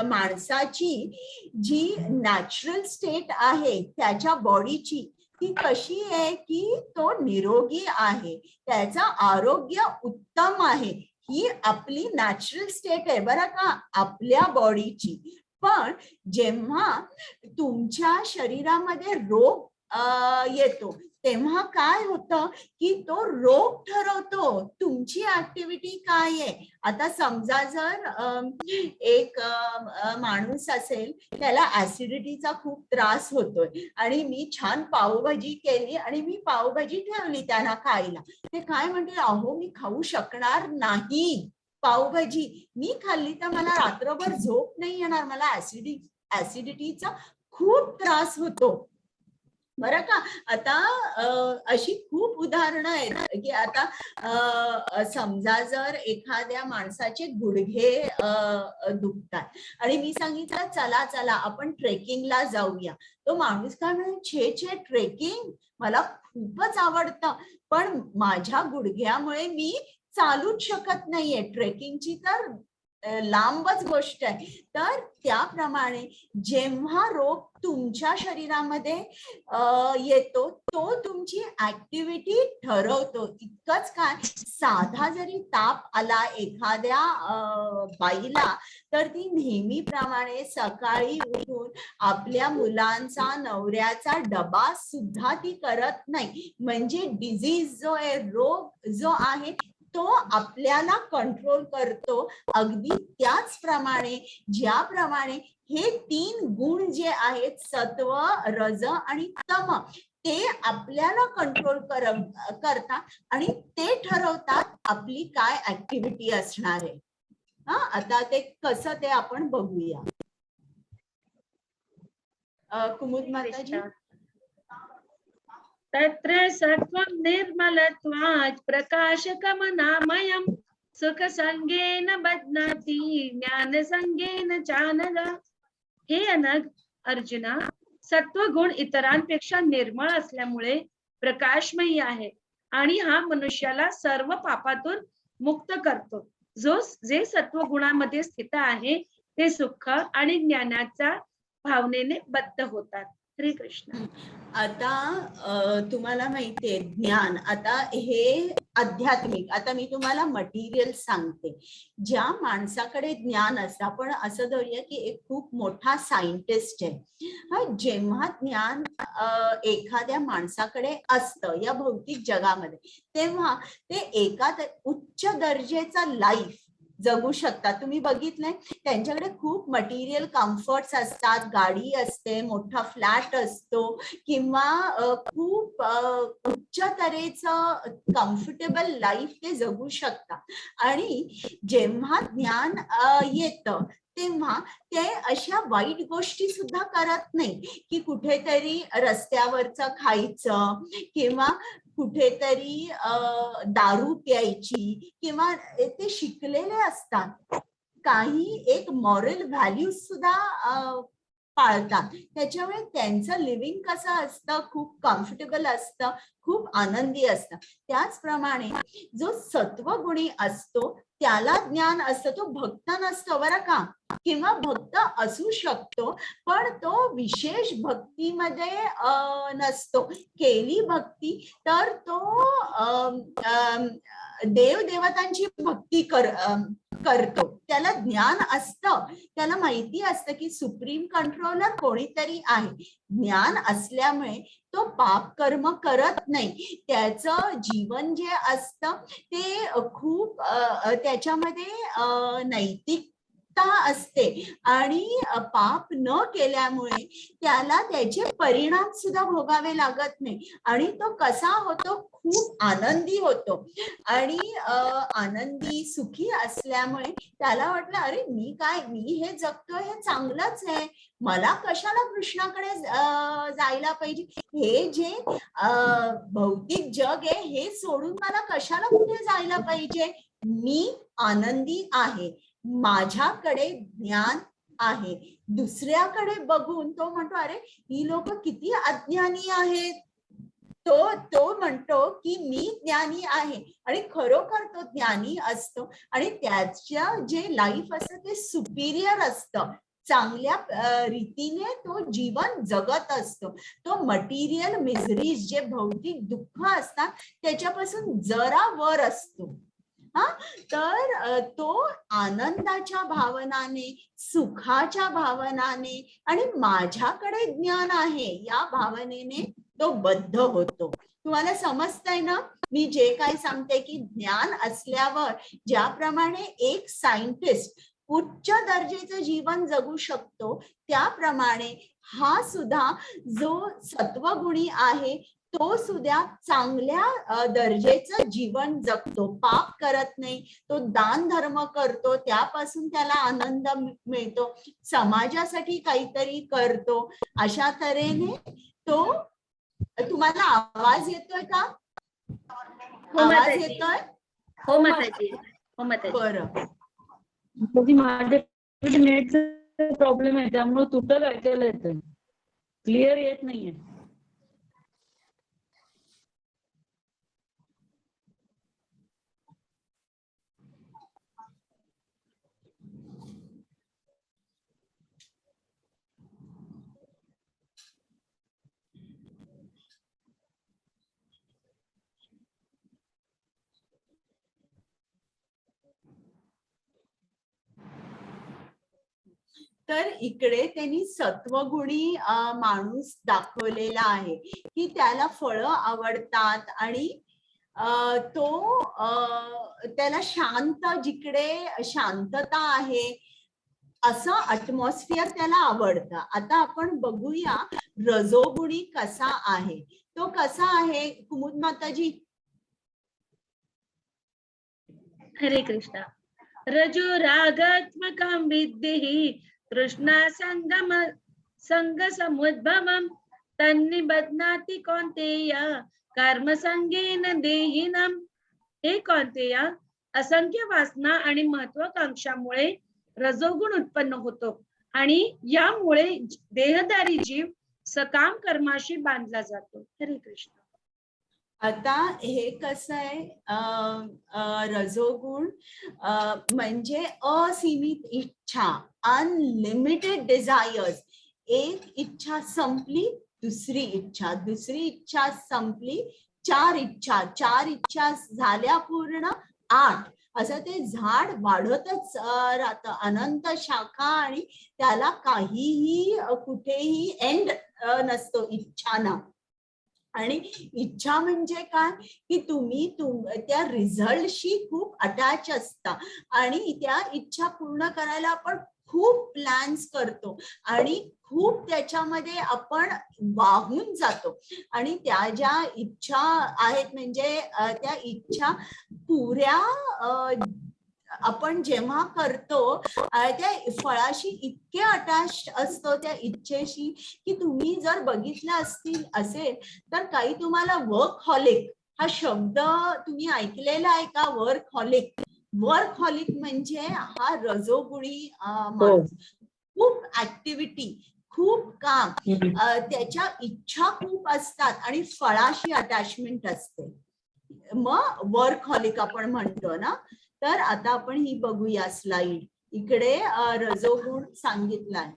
माणसाची जी नॅचरल स्टेट आहे त्याच्या बॉडीची, ती कशी आहे की तो निरोगी आहे, त्याचं आरोग्य उत्तम आहे. ही आपली नॅचरल स्टेट आहे बरं का, आपल्या बॉडीची. पण जेव्हा तुमच्या शरीरामध्ये रोग येतो तेव्हा काय होतं की तो रोग ठरवतो तुमची ऍक्टिव्हिटी काय आहे. आता समजा जर एक माणूस असेल, त्याला ऍसिडिटीचा खूप त्रास होतोय आणि मी छान पावभाजी केली आणि मी पावभाजी ठेवली त्यांना खायला, ते काय म्हणतील, अहो मी खाऊ शकणार नाही पावभाजी, मी खाल्ली तर मला रात्रभर झोप नाही येणार, मला ऍसिडिटीचा खूप त्रास होतो बरं का. आता अशी खूप उदाहरणं आहेत की आता समजा जर एखाद्या माणसाचे गुडघे दुखतात आणि मी सांगितलं चला चला आपण ट्रेकिंगला जाऊया, तो माणूस काय म्हणेल, छे ट्रेकिंग मला खूपच आवडतं पण माझ्या गुडघ्यामुळे मी चालूच शकत नाहीये, ट्रेकिंगची तर लांबच गोष्ट आहे. तर त्याप्रमाणे जेव्हा रोग तुमच्या शरीरामध्ये येतो तो तुमची ऍक्टिव्हिटी ठरवतो. इतकंच काय, साधा जरी ताप आला एखाद्या बाईला तर ती नेहमीप्रमाणे सकाळी उठून आपल्या मुलांचा नवऱ्याचा डबा सुद्धा ती करत नाही. म्हणजे डिझीज जो आहे, रोग जो आहे तो आपल्याला कंट्रोल करतो. अगदी त्याचप्रमाणे ज्याप्रमाणे हे 3 गुण जे आहेत, सत्व, रज आणि तम, ते आपल्याला कंट्रोल करतात आणि ते ठरवतात आपली काय ऍक्टिव्हिटी असणार आहे. आता ते कसं ते आपण बघूया. कुमुद माताजी. तत्र सत्वं निर्मलत्वात् प्रकाशकमनामयं सुखसंगेन बध्नाति ज्ञानसंगेन चानघ. हे अनघ अर्जुना, सत्वगुण इतरांपेक्षा निर्मळ असल्यामुळे प्रकाशमयी आहे आणि हा मनुष्याला सर्व पापातून मुक्त करतो. जे सत्वगुणामध्ये स्थित आहे ते सुख आणि ज्ञानाच्या भावनेने बद्ध होतात. श्री कृष्ण. आता तुम्हाला माहितीये ज्ञान, आता हे आध्यात्मिक, आता मी तुम्हाला मटेरियल सांगते. ज्या माणसाकडे ज्ञान असतं, आपण असं धरूया की एक खूप मोठा सायंटिस्ट आहे, जेव्हा ज्ञान एखाद्या माणसाकडे असतं या भौतिक जगामध्ये, तेव्हा ते एका उच्च दर्जेचा लाईफ जगू शकतात. तुम्ही बघितलंय त्यांच्याकडे खूप मटेरियल कम्फर्ट्स असतात, गाडी असते, मोठा फ्लॅट असतो किंवा खूप उच्च तऱ्हेचं कम्फर्टेबल लाईफ ते जगू शकतात. आणि जेव्हा ज्ञान येतं तेव्हा ते अशा वाईट गोष्टी सुद्धा करत नाही की कुठेतरी रस्त्यावरचं खायचं किंवा कुठेतरी दारू प्यायची, किंवा ते शिकलेले असतात, काही एक मॉरल व्हॅल्यूज सुद्धा पाळतात. त्याच्यामुळे त्यांचं लिव्हिंग कसं असतं, खूप कम्फर्टेबल असतं, खूप आनंदी असतं. त्याचप्रमाणे जो सत्वगुणी असतो त्याला ज्ञान असतं, तो भक्त नसतो बरं का, किंवा भक्त असू शकतो पण तो विशेष भक्तीमध्ये नसतो. केली भक्ती तर तो देवदेवतांची भक्ती करतो. त्याला ज्ञान असतं, त्याला माहिती असतं की सुप्रीम कंट्रोलर कोणीतरी आहे. ज्ञान असल्यामुळे तो पाप कर्म करत नाही. त्याचं जीवन जे असतं ते खूप त्याच्यामध्ये नैतिकता असते आणि पाप न केल्यामुळे त्याला त्याचे परिणाम सुद्धा भोगावे लागत नाही आणि तो कसा होतो, खूप आनंदी होतो. आणि आनंदी सुखी असल्यामुळे त्याला वाटलं अरे मी हे जगतोय हे चांगलंच आहे, मला कशाला कृष्णाकडे जायला पाहिजे, हे जे भौतिक जग आहे हे सोडून मला कशाला कुठे जायला पाहिजे, मी आनंदी आहे, माझ्याकडे ज्ञान आहे. दुसऱ्याकडे बघून तो म्हणतो अरे ही लोक किती अज्ञानी आहेत, तो म्हणतो की मी ज्ञानी आहे आणि खरोखर तो ज्ञानी असतो आणि त्याचं जे लाईफ असतं ते सुपिरियर असतं, चांगल्या रीतीने तो जीवन जगत असतो. तो मटेरियल मिझरीज जे भौतिक दुःख असतात त्याच्यापासून जरा वर असतो. तर तो आनंदाच्या भावनाने, सुखाच्या भावनाने आणि माझ्याकडे ज्ञान आहे या भावनेने तो बद्ध होतो. तुम्हाला समजतंय ना मी जे काही सांगते, की ज्ञान असल्यावर ज्याप्रमाणे एक सायंटिस्ट उच्च दर्जाचं जीवन जगू शकतो त्याप्रमाणे हा सुद्धा जो सत्वगुणी आहे तो सुद्धा चांगल्या दर्जाचं जीवन जगतो, पाप करत नाही, तो दान धर्म करतो, त्यापासून त्याला आनंद मिळतो, समाजासाठी काहीतरी करतो. अशा तऱ्हेने तो, तुम्हाला आवाज येतोय का? आवाज येतोय? हो माताजी, हो माताजी. बरं, माझ्या नेटचा प्रॉब्लेम आहे त्यामुळे तुटक ऐकायला येतं, क्लिअर येत नाहीये. तर इकडे त्यांनी सत्वगुणी माणूस दाखवलेला आहे की त्याला फळं आवडतात आणि तो त्याला शांत, जिकडे शांतता आहे असं अटमॉस्फिअर त्याला आवडतं. आता आपण बघूया रजोगुणी कसा आहे. तो कसा आहे कुमुद माताजी? हरे कृष्णा. रजो रागात्मकं विद्धि तृष्णा संग समुद्भवम् तन्निबध्नाति कौन्तेय कर्म संगेन देहिनम्. हे कौन्तेय, असंख्य वासना आणि महत्वाकांक्षामुळे रजोगुण उत्पन्न होतो आणि यामुळे देहधारी जीव सकाम कर्माशी बांधला जातो. हरे कृष्ण. आता हे कसं आहे, रजोगुण म्हणजे असीमित इच्छा, अनलिमिटेड डिझायर्स. एक इच्छा संपली, दुसरी इच्छा संपली, चार इच्छा झाल्या पूर्ण 8. असं ते झाड वाढतच राहतं, अनंत शाखा, आणि त्याला काहीही कुठेही एंड नसतो इच्छाना. आणि इच्छा म्हणजे काय की तुम्ही त्या रिझल्टशी खूप अटॅच असता आणि त्या इच्छा पूर्ण करायला आपण खूप प्लॅन्स करतो आणि खूप त्याच्यामध्ये आपण वाहून जातो आणि त्या ज्या इच्छा आहेत म्हणजे त्या इच्छा पुऱ्या आपण जेव्हा करतो त्या फळाशी इतके अटॅच असतो त्या इच्छेशी की तुम्ही जर बघितलं असेल तर काही तुम्हाला वर्कहॉलिक हा शब्द तुम्ही ऐकलेला आहे का? वर्कहॉलिक म्हणजे हा रजोगुणी माणूस. खूप ऍक्टिव्हिटी, खूप काम, त्याच्या इच्छा खूप असतात आणि फळाशी अटॅचमेंट असते, मग वर्कहॉलिक आपण म्हणतो ना. तर आता आपण ही बघूया स्लाइड. इकडे रजोगुण सांगितलाय.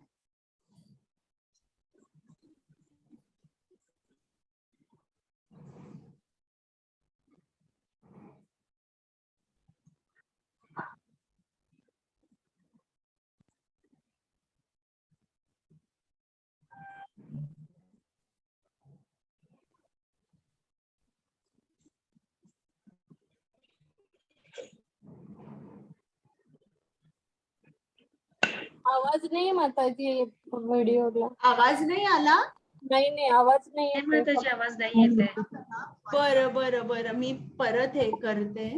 आवाज नाही माताजी व्हिडिओला. आवाज नाही आला? नाही आवाज नाही हे येते. माताजी आवाज नाही येते. बरं बरं बरं, मी परत हे करते.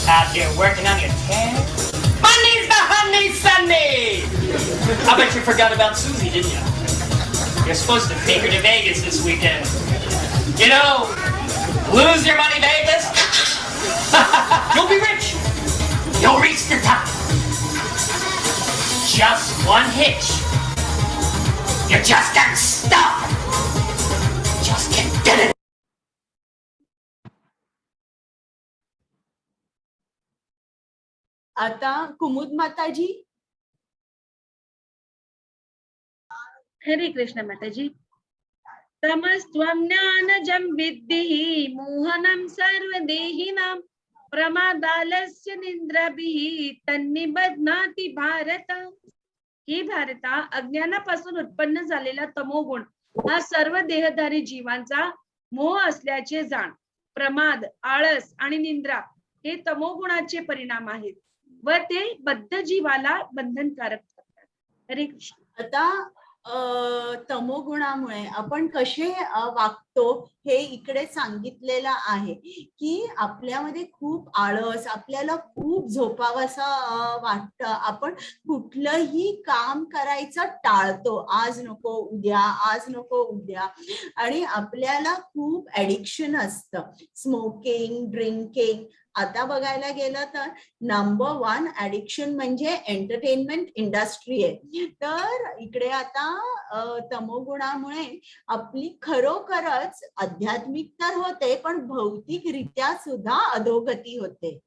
Out here working on your tan. Monday's the honey Sunday! I bet you forgot about Susie, didn't you? You're supposed to take her to Vegas this weekend. You know, lose your money, Vegas. You'll be rich. You'll reach the top. Just one hitch. You're just getting stuck. Just get it. आता कुमुद माताजी. हरे कृष्ण माताजी. तमस्त्वं ज्ञानजं विद्धि मोहनं सर्वदेहिनां प्रमादालस्य निद्राभिः तन्निबध्नाति भारत. हे भारता, अज्ञानापासून उत्पन्न झालेला तमोगुण हा सर्व देहधारी जीवांचा मोह असल्याचे जाण. प्रमाद, आळस आणि निद्रा हे तमोगुणाचे परिणाम आहेत व ते बद्ध जीवाला बंधनकारक करतात. हरे कृष्ण. आता तमोगुणामुळे आपण कसे वागतो हे इकडे सांगितलेलं आहे की आपल्यामध्ये खूप आळस, आपल्याला खूप झोपावंसा वाटतं, आपण कुठलंही काम करायचं टाळतो. आज नको उद्या, आज नको उद्या. आणि आपल्याला खूप ऍडिक्शन असतं, स्मोकिंग, ड्रिंकिंग. आता बघायला गेलं तर नंबर 1 ऍडिक्शन म्हणजे एंटरटेनमेंट इंडस्ट्री आहे. तर इकडे आता तमोगुणामुळे आपली खरोखरच आध्यात्मिक तर होते पण भौतिकरित्या सुद्धा अधोगती होते.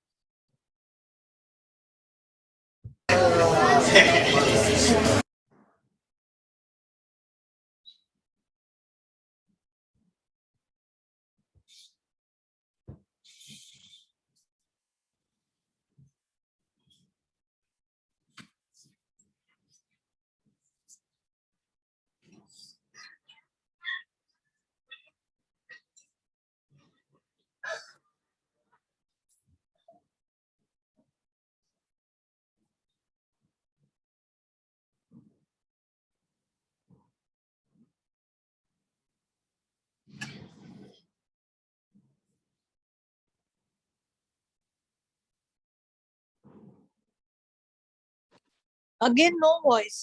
Again, no voice.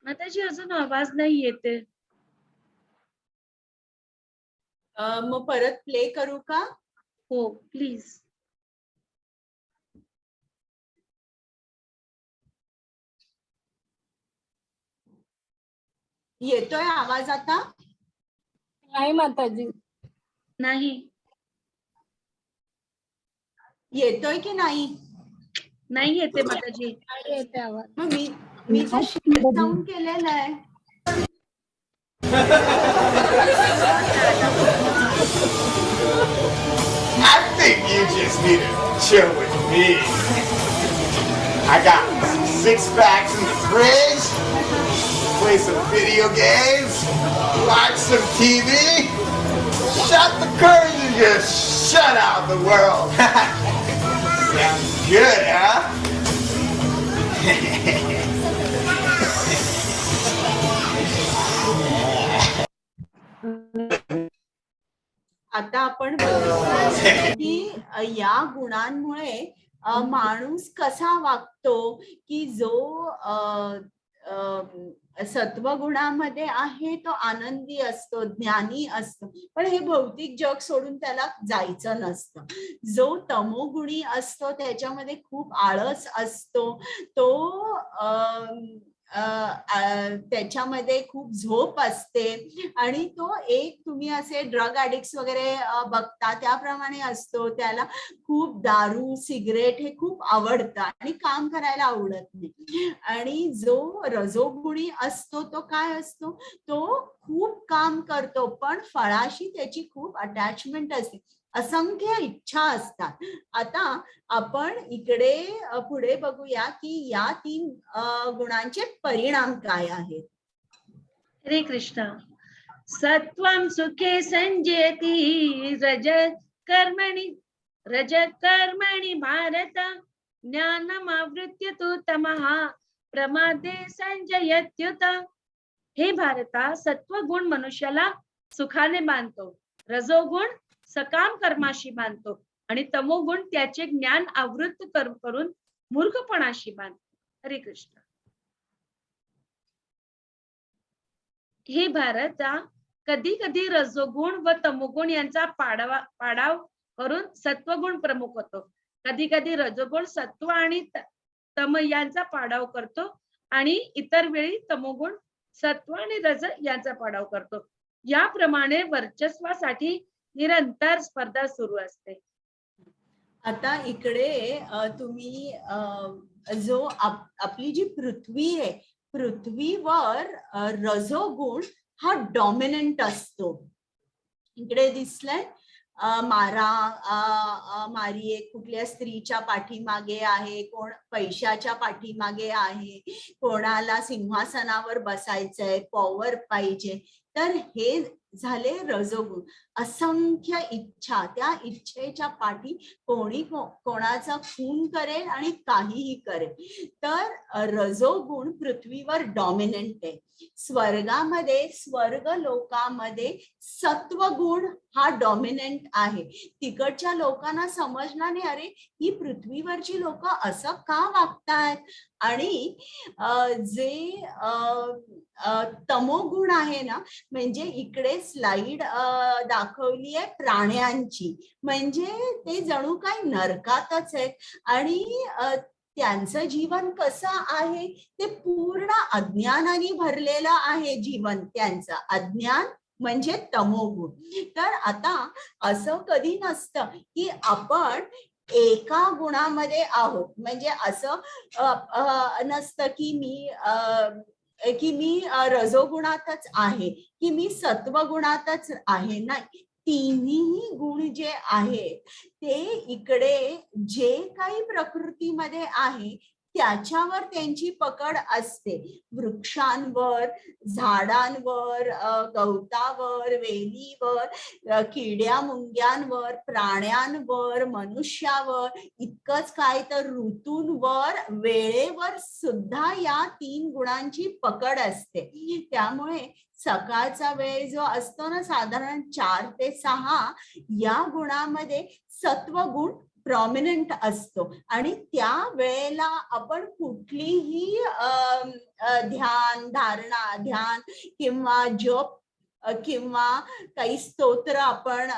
माताजी अजून आवाज नाही येते. मग परत प्ले करू का? हो प्लीज. येतोय आवाज आता? नाही माताजी. नाही. येतोय की नाही? नाही येते माताजी. नाही येते आवाज. मग मी तर साऊंड केलेलं आहे. I think you just need to chill with me. I got 6 packs in the fridge, play some video games, watch some TV, shut the curtains and just shut out the world. Sounds good, huh? आता आपण बघू की या गुणांमुळे माणूस कसा वागतो की जो सत्वगुणामध्ये आहे तो आनंदी असतो, ज्ञानी असतो, पण हे भौतिक जग सोडून त्याला जायचं नसतं. जो तमोगुणी असतो त्याच्यामध्ये खूप आळस असतो, तो त्याच्यामध्ये खूप झोप असते आणि तो एक तुम्ही असे ड्रग ऍडिक्ट्स वगैरे बघता त्याप्रमाणे असतो. त्याला खूप दारू सिगरेट हे खूप आवडतं आणि काम करायला आवडत नाही. आणि जो रजोगुणी असतो तो काय असतो, तो खूप काम करतो पण फळाशी त्याची खूप अटॅचमेंट असते, असंख्य इच्छा असतात. आता आपण इकडे पुढे बघूया की या 3 गुणांचे परिणाम काय आहेत. हरे कृष्ण. सत्वं सुखे संजयति रज कर्मणि भारत ज्ञानमावृत्य तु तमः प्रमादे संजयत्युत. हे भारता, सत्वगुण मनुष्याला सुखाने बांधतो, रजोगुण सकाम कर्माशी बांधतो आणि तमोगुण त्याचे ज्ञान आवृत्त करून मूर्खपणाशी बांधतो. हरे कृष्ण. हे भारता, कधी कधी रजोगुण व तमोगुण यांचा पाडाव करून सत्वगुण प्रमुख होतो. कधी कधी रजोगुण सत्व आणि तम यांचा पाडाव करतो आणि इतर वेळी तमोगुण सत्व आणि रज यांचा पाडाव करतो. याप्रमाणे वर्चस्वासाठी निरंतर स्पर्धा सुरू असते. आता इकडे तुम्ही जो आपली जी पृथ्वी आहे, पृथ्वीवर रजोगुण हा डॉमिनंट असतो. इकडे दिसलंय मारी एक कुठल्या स्त्रीच्या पाठीमागे आहे, कोण पैशाच्या पाठीमागे आहे, कोणाला सिंहासनावर बसायचंय, पॉवर पाहिजे. तर हे झाले रजोगुण. असंख्य इच्छा, त्या इच्छेच्या पाठी कोणी कोणाचा खून करेल आणि काहीही करेल. तर रजोगुण पृथ्वीवर डॉमिनंट आहे. स्वर्गामध्ये, स्वर्ग लोकामध्ये सत्वगुण हा डॉमिनंट आहे. तिकडच्या लोकांना समजणार नाही, अरे ही पृथ्वीवरची लोक असं का वागतायत. आणि जे तमोगुण आहे ना, म्हणजे इकडे स्लाइड दाखवली आहे प्राण्यांची, म्हणजे ते जणू काही नरकातच आहेत आणि त्यांचं जीवन कसं आहे, ते पूर्ण अज्ञानाने भरलेलं आहे जीवन त्यांचं. अज्ञान म्हणजे तमोगुण. तर आता असं कधी नसतं की आपण एका गुणामध्ये आहोत, म्हणजे असं नसतं की मी रजोगुणातच आहे, की मी सत्वगुणातच आहे. नाही, तिन्ही गुण जे आहेत ते इकडे जे काही प्रकृतीमध्ये आहे त्याच्यावर त्यांची पकड असते. वृक्षांवर, झाडांवर, गवतावर, वेलीवर, किड्या मुंग्यांवर, प्राण्यांवर, मनुष्यावर, इतकंच काय तर ऋतूंवर, वेळेवर सुद्धा या 3 गुणांची पकड असते. त्यामुळे सकाळचा वेळ जो असतो ना, साधारण 4 ते 6, या गुणामध्ये सत्वगुण प्रॉमिनंट असतो आणि त्या वेळेला आपण कुठलीही ध्यान धारणा, ध्यान किंवा जप किंवा काही स्तोत्र आपण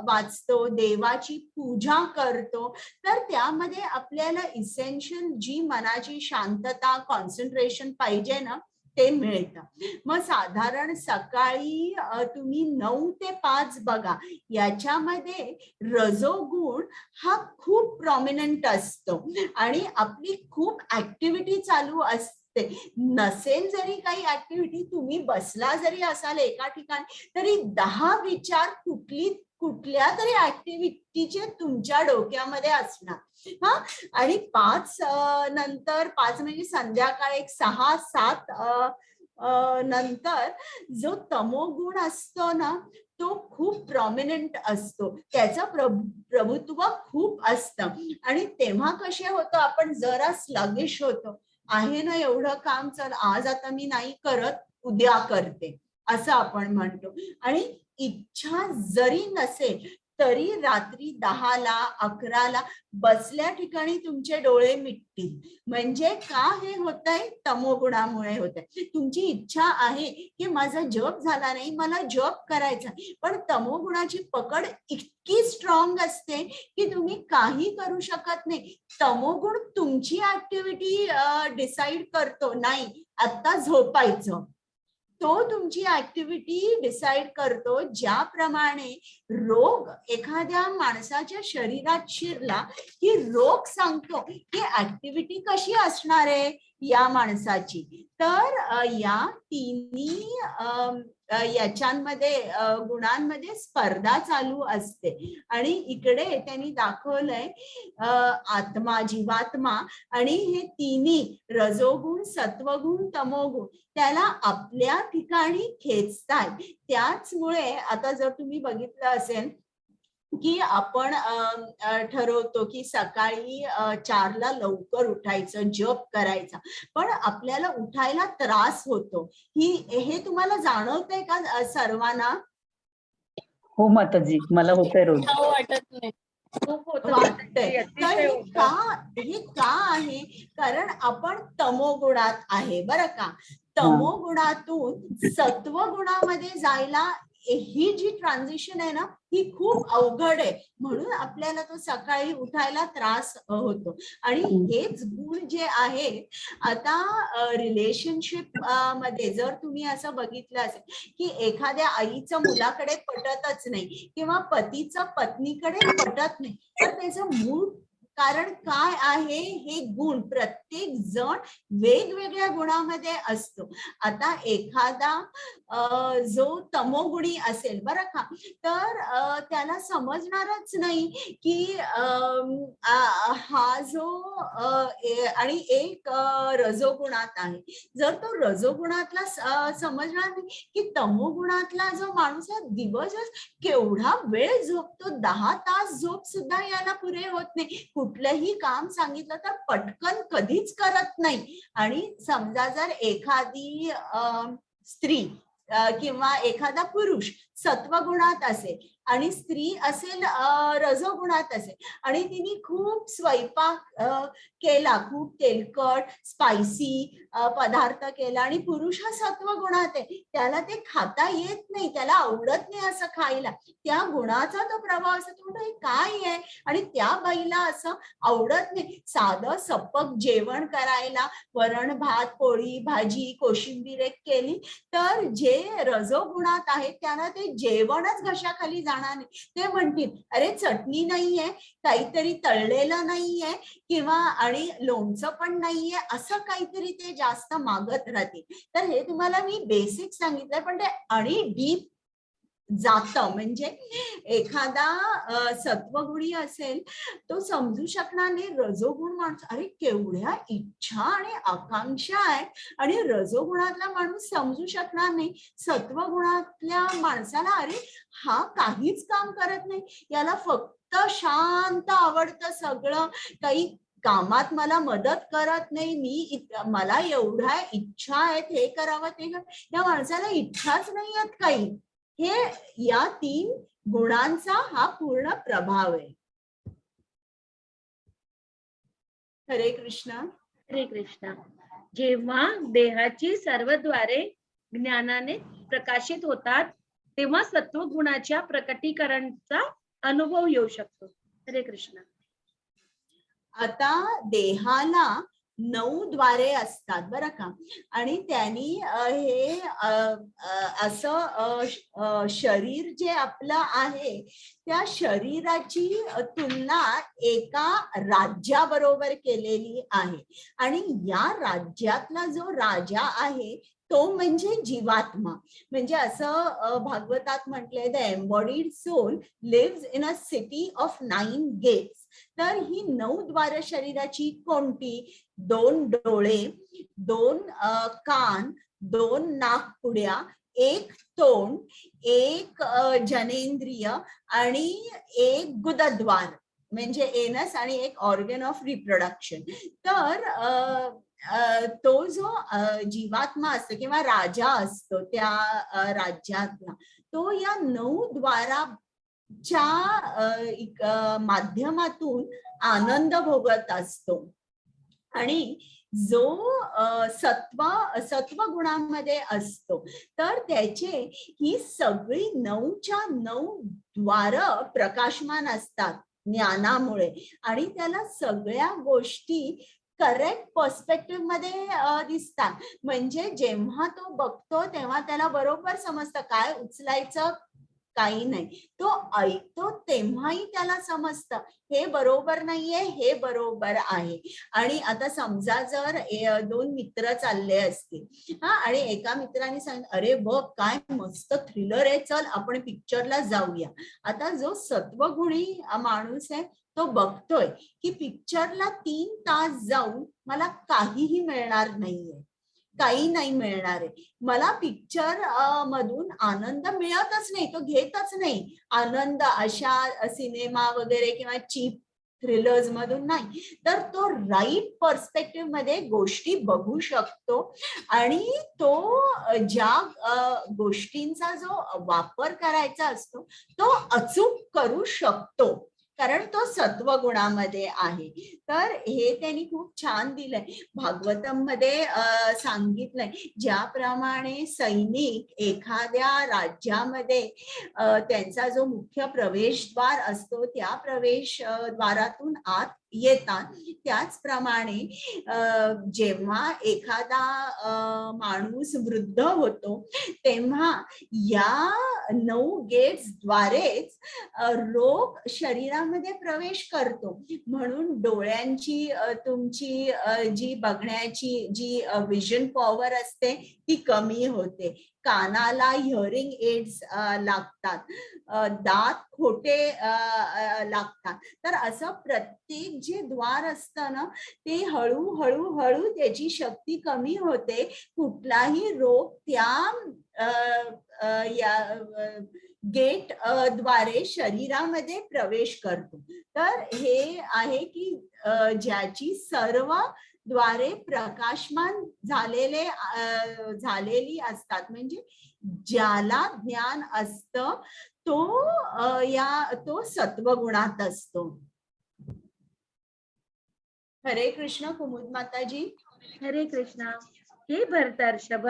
वाचतो, देवाची पूजा करतो, तर त्यामध्ये आपल्याला इसेन्शियल जी मनाची शांतता, कॉन्सन्ट्रेशन पाहिजे ना, ते मिळतं. मग साधारण सकाळी तुम्ही 9 ते 5 बघा, याच्यामध्ये रजोगुण हा खूप प्रॉमिनंट असतो आणि आपली खूप ऍक्टिव्हिटी चालू असते. नसेल जरी काही ऍक्टिव्हिटी, तुम्ही बसला जरी असाल एका ठिकाणी, तरी 10 विचार कुठल्या तरी ऍक्टिव्हिटीचे तुमच्या डोक्यामध्ये असणार. आणि 5 नंतर, 5 म्हणजे संध्याकाळ एक 6-7 नंतर जो तमोगुण असतो ना, तो खूप प्रॉमिनंट असतो, त्याचं प्रभुत्व खूप असतं. आणि तेव्हा कसे होतो आपण, जरा स्लगिश होतो, आहे ना एवढं काम, चल आज आता मी नाही करत, उद्या करते, असं आपण म्हणतो. आणि इच्छा जरी नसेल तरी रात्री 10ला 11ला बसल्या ठिकाणी तुमचे डोळे मिटतील. म्हणजे का हे होतंय? तमोगुणामुळे होतंय. तुमची इच्छा आहे की माझा जप झाला नाही, मला जप करायचा, पण तमोगुणाची पकड इतकी स्ट्रॉंग असते की तुम्ही काही करू शकत नाही. तमोगुण तुमची ऍक्टिव्हिटी डिसाइड करतो, नाही आता झोपायचं. तो तुमची ऍक्टिव्हिटी डिसाइड करतो. ज्याप्रमाणे रोग एखाद्या माणसाच्या शरीरात शिरला की रोग सांगतो की ऍक्टिव्हिटी कशी असणार आहे या माणसाची. तर या तिन्ही याच्यामध्ये गुणांमध्ये स्पर्धा चालू असते. आणि इकडे त्यांनी दाखवलंय आत्मा, जीवात्मा आणि हे तिन्ही रजोगुण, सत्वगुण, तमोगुण त्याला आपल्या ठिकाणी खेचतायत. त्याचमुळे आता जर तुम्ही बघितलं असेल की आपण ठरवतो की सकाळी 4ला लवकर उठायचं, जप करायचा, पण आपल्याला उठायला त्रास होतो. हे तुम्हाला जाणवतंय का सर्वांना? हो माताजी, मला होतंय रोज. वाटत नाही. खूप होतं वाटतंय. माताजी, तर अतिशय होतं. हे का आहे? कारण आपण तमोगुणात आहे बरं का. तमोगुणातून सत्वगुणामध्ये जायला ही जी ट्रान्झिशन आहे ना, ही खूप अवघड आहे. म्हणून आपल्याला तो सकाळी उठायला त्रास होतो. आणि हेच गुण जे आहे, आता रिलेशनशिप मध्ये जर तुम्ही असं बघितलं असेल की एखाद्या आईचं मुलाकडे पटतच नाही किंवा पतीचं पत्नीकडे पटत नाही, तर त्याचं मूळ कारण काय आहे? हे गुण प्रत्येक जण वेगवेगळ्या गुणामध्ये असतो. आता एखादा जो तमोगुणी असेल बरं का, तर त्याला समजणारच नाही की हा जो आणि एक रजोगुणात आहे. जर तो रजोगुणातला समजणार नाही की तमोगुणातला जो माणूस आहे दिवसभर केवढा वेळ झोपतो, 10 तास झोप सुद्धा याला पुरे होत नाही. कुठलंही काम सांगितलं तर पटकन कधीच करत नाही. आणि समजा जर एखादी स्त्री किंवा एखादा पुरुष सत्वगुणात असेल आणि स्त्री असेल रजोगुणात असेल आणि तिने खूप स्वयंपाक केला, खूप तेलकट स्पायसी पदार्थ केला आणि पुरुष हा सत्वगुणात आहे, त्याला ते खाता येत नाही, त्याला आवडत नाही असं खायला. त्या गुणाचा तो प्रभाव असतो. तो हे काय आहे? आणि त्या बाईला असं आवडत नाही. साधं सपक जेवण करायला, वरण भात पोळी भाजी कोशिंबीर एक केली तर जे रजोगुणात आहेत त्यांना ते जेवणच घशाखाली जाणार नाही. ते म्हणतील अरे चटणी नाहीये, काहीतरी तळलेलं नाहीये किंवा आणि लोणचं पण नाहीये, असं काहीतरी ते जास्त मागत राहतील. तर हे तुम्हाला मी बेसिक सांगितलंय, पण ते आणि डीप जातं. म्हणजे एखादा सत्वगुणी असेल तो समजू शकणार नाही. रजोगुण माणूस अरे केवढ्या इच्छा आणि आकांक्षा आहे, आणि रजोगुणातला माणूस समजू शकणार नाही. सत्वगुणातल्या माणसाला अरे हा काहीच काम करत नाही, याला फक्त शांत आवडतं सगळं, काही कामात मला मदत करत नाही, मला एवढ्या इच्छा आहेत हे करावं ते करावं. या माणसाला इच्छाच नाही आहेत काही. हे या 3 गुणांचा हा पूर्ण प्रभाव आहे. हरे कृष्ण. हरे कृष्ण. जेव्हा देहाची सर्व द्वारे ज्ञानाने प्रकाशित होतात तेव्हा सत्वगुणाच्या प्रकटीकरणाचा अनुभव येऊ शकतो. हरे कृष्ण. आता देहाला 9 द्वारे असतात बरं का, आणि त्यांनी हे असं शरीर जे आपलं आहे त्या शरीराची तुलना एका राज्याबरोबर केलेली आहे. आणि या राज्यातला जो राजा आहे तो म्हणजे जीवात्मा. म्हणजे असं भागवतात म्हटलंय, the embodied soul lives in a city of 9 gates. तर ही 9 द्वार शरीराची कोणती? 2 डोळे, 2 कान, 2 नाकपुड्या, 1 तोंड, 1 जनेंद्रिय आणि 1 गुदद्वार म्हणजे एनस आणि 1 ऑर्गन ऑफ रिप्रोडक्शन. तर तो जो जीवात्मा असतो किंवा राजा असतो त्या राज्यातला, तो या 9 द्वारा माध्यमातून आनंद भोगत असतो. आणि जो सत्व गुणामध्ये असतो तर त्याचे ही सगळी 9च्या 9 द्वार प्रकाशमान असतात ज्ञानामुळे, आणि त्याला सगळ्या गोष्टी करेक्ट पर्स्पेक्टिव्ह मध्ये दिसतात. म्हणजे जेव्हा तो बघतो तेव्हा त्याला बरोबर समजतं काय उचलायचं काही नाही. तो ऐकतो तेव्हाही त्याला समजतं हे बरोबर नाहीये, हे बरोबर आहे. आणि आता समजा जर 2 मित्र चालले असतील आणि एका मित्राने सांगितलं अरे बघ काय मस्त थ्रिलर आहे, चल आपण पिक्चरला जाऊया. आता जो सत्वगुणी माणूस आहे तो बघतोय की पिक्चरला 3 तास जाऊन मला काहीही मिळणार नाहीये, काही नाही मिळणार आहे. मला पिक्चर मधून आनंद मिळतच नाही, तो घेतच नाही आनंद अशा सिनेमा वगैरे किंवा चीप थ्रिलर्स मधून नाही. तर तो राईट पर्स्पेक्टिव्ह मध्ये गोष्टी बघू शकतो आणि तो ज्या गोष्टींचा जो वापर करायचा असतो तो अचूक करू शकतो, कारण तो सत्वगुणामध्ये आहे. तर हे त्यांनी खूप छान दिलंय. भागवतम मध्ये सांगितलंय ज्याप्रमाणे सैनिक एखाद्या राज्यामध्ये त्यांचा जो मुख्य प्रवेशद्वार असतो त्या प्रवेश द्वारातून आत येतात, त्याचप्रमाणे जेव्हा एखादा माणूस वृद्ध होतो तेव्हा या 9 गेट्स द्वारेच रोग शरीरामध्ये प्रवेश करतो. म्हणून डोळ्यांची तुमची जी बघण्याची जी विजन पॉवर असते ती कमी होते, कानाला हिअरिंग एड्स लागतात, दात खोटे लागतात. तर असं प्रत्येक जे द्वार असतं ना ते हळूहळू त्याची शक्ती कमी होते. कुठलाही रोग त्या गेट द्वारे शरीरामध्ये शरीरामध्ये करतो. तर हे आहे की ज्याची सर्व द्वारे प्रकाशमान झालेली असतात, म्हणजे ज्याला ज्ञान असतं तो सत्वगुणात असतो. हरे कृष्ण कुमुद माताजी. हरे कृष्णा. हे भरतर्षभ,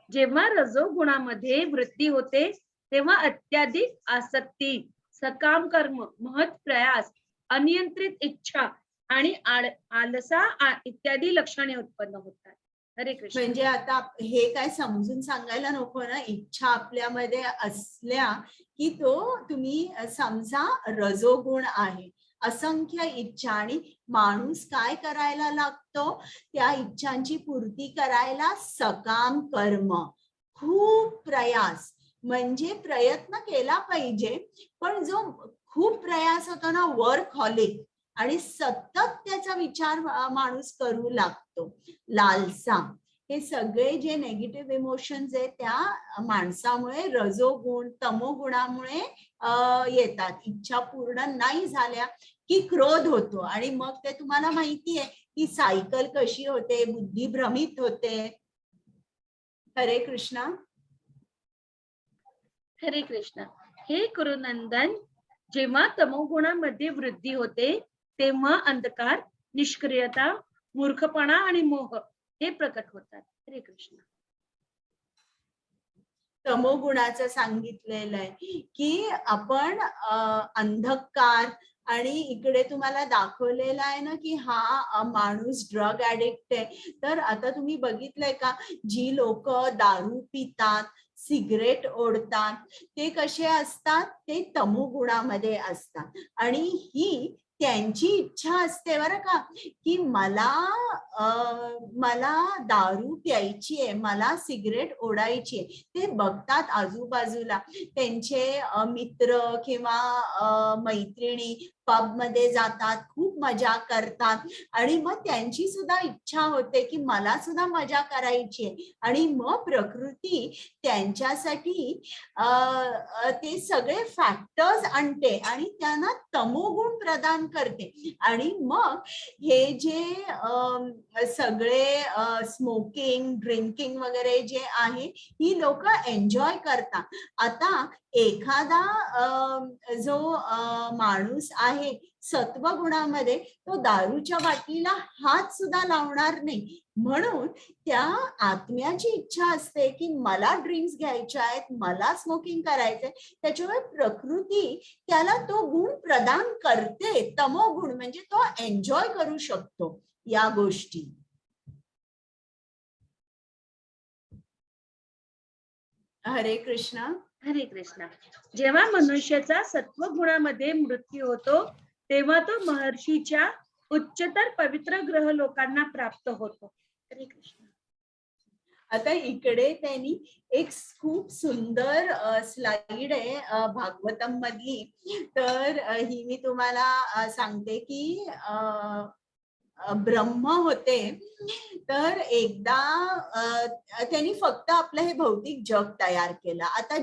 जेव्हा रजोगुणामध्ये वृत्ती होते तेव्हा अत्याधिक आसक्ती, सकाम कर्म, महत् प्रयास, अनियंत्रित इच्छा आणि आलसा इत्यादी लक्षणे उत्पन्न होतात. हरे कृष्ण. म्हणजे आता हे काय समजून सांगायला नको ना, इच्छा आपल्यामध्ये असल्या की तो तुम्ही समजा रजोगुण आहे, असंख्य इच्छा, आणि माणूस काय करायला लागतो त्या इच्छांची पूर्ती करायला सकाम कर्म, खूप प्रयास, म्हणजे प्रयत्न केला पाहिजे पण जो खूप प्रयास होतो ना वर्कहॉलिक, आणि सतत त्याचा विचार माणूस करू लागतो, लालसा, हे सगळे जे नेगेटिव्ह इमोशन्स आहेत त्या माणसामुळे रजोगुण तमोगुणामुळे येतात. इच्छा पूर्ण नाही झाल्या की क्रोध होतो, आणि मग ते तुम्हाला माहिती आहे की सायकल कशी होते, बुद्धी भ्रमित होते. हरे कृष्णा. हरे कृष्ण. हे कुरुनंदन, जेव्हा तमोगुणामध्ये वृद्धी होते तेव्हा अंधकार, निष्क्रियता, मूर्खपणा आणि मोह हे प्रकट होतात. हरे कृष्ण. तमोगुणाचं सांगितलेलं आहे की आपण अंधकार, आणि इकडे तुम्हाला दाखवलेलं आहे ना की हा माणूस ड्रग ऍडिक्ट आहे. तर आता तुम्ही बघितलंय का जी लोक दारू पितात, सिगरेट ओढतात, ते कसे असतात, ते तमोगुणामध्ये असतात. आणि ही त्यांची इच्छा असते बरं का की मला दारू प्यायची आहे, मला सिगरेट ओढायची आहे. ते बघतात आजूबाजूला त्यांचे मित्र किंवा मैत्रिणी पब मध्ये जातात, खूप मजा करतात, आणि मग त्यांची सुद्धा इच्छा होते की मला सुद्धा मजा करायची आहे. आणि मग प्रकृती त्यांच्यासाठी ते सगळे फॅक्टर्स आणते आणि त्यांना तमोगुण प्रदान प्रदान करते. आणि मग हे जे सगळे स्मोकिंग ड्रिंकिंग वगैरे जे आहे ही लोक एन्जॉय करतात. आता एखादा जो माणूस आहे सत्वगुणामध्ये तो दारूच्या बाटलीला हात सुद्धा लावणार नाही. म्हणून त्या आत्म्याची इच्छा असते की मला ड्रिंक्स घ्यायच्या आहेत, मला स्मोकिंग करायचंय. त्याच्यामुळे प्रकृती त्याला तो गुण प्रदान करते, तमोगुण, म्हणजे तो एन्जॉय करू शकतो या गोष्टी. हरे कृष्ण. हरे कृष्णा. जेव्हा मनुष्याचा सत्वगुणामध्ये मृत्यू होतो तेव्हा तो महर्षीच्या उच्चतर पवित्र ग्रह लोकांना प्राप्त होतो. हरे कृष्ण. आता इकडे त्यांनी एक खूप सुंदर स्लाइड आहे भागवतम मधली. तर ही मी तुम्हाला सांगते की ब्रह्म होते. तर एकदा त्यांनी फक्त आपलं हे भौतिक जग तयार केलं. आता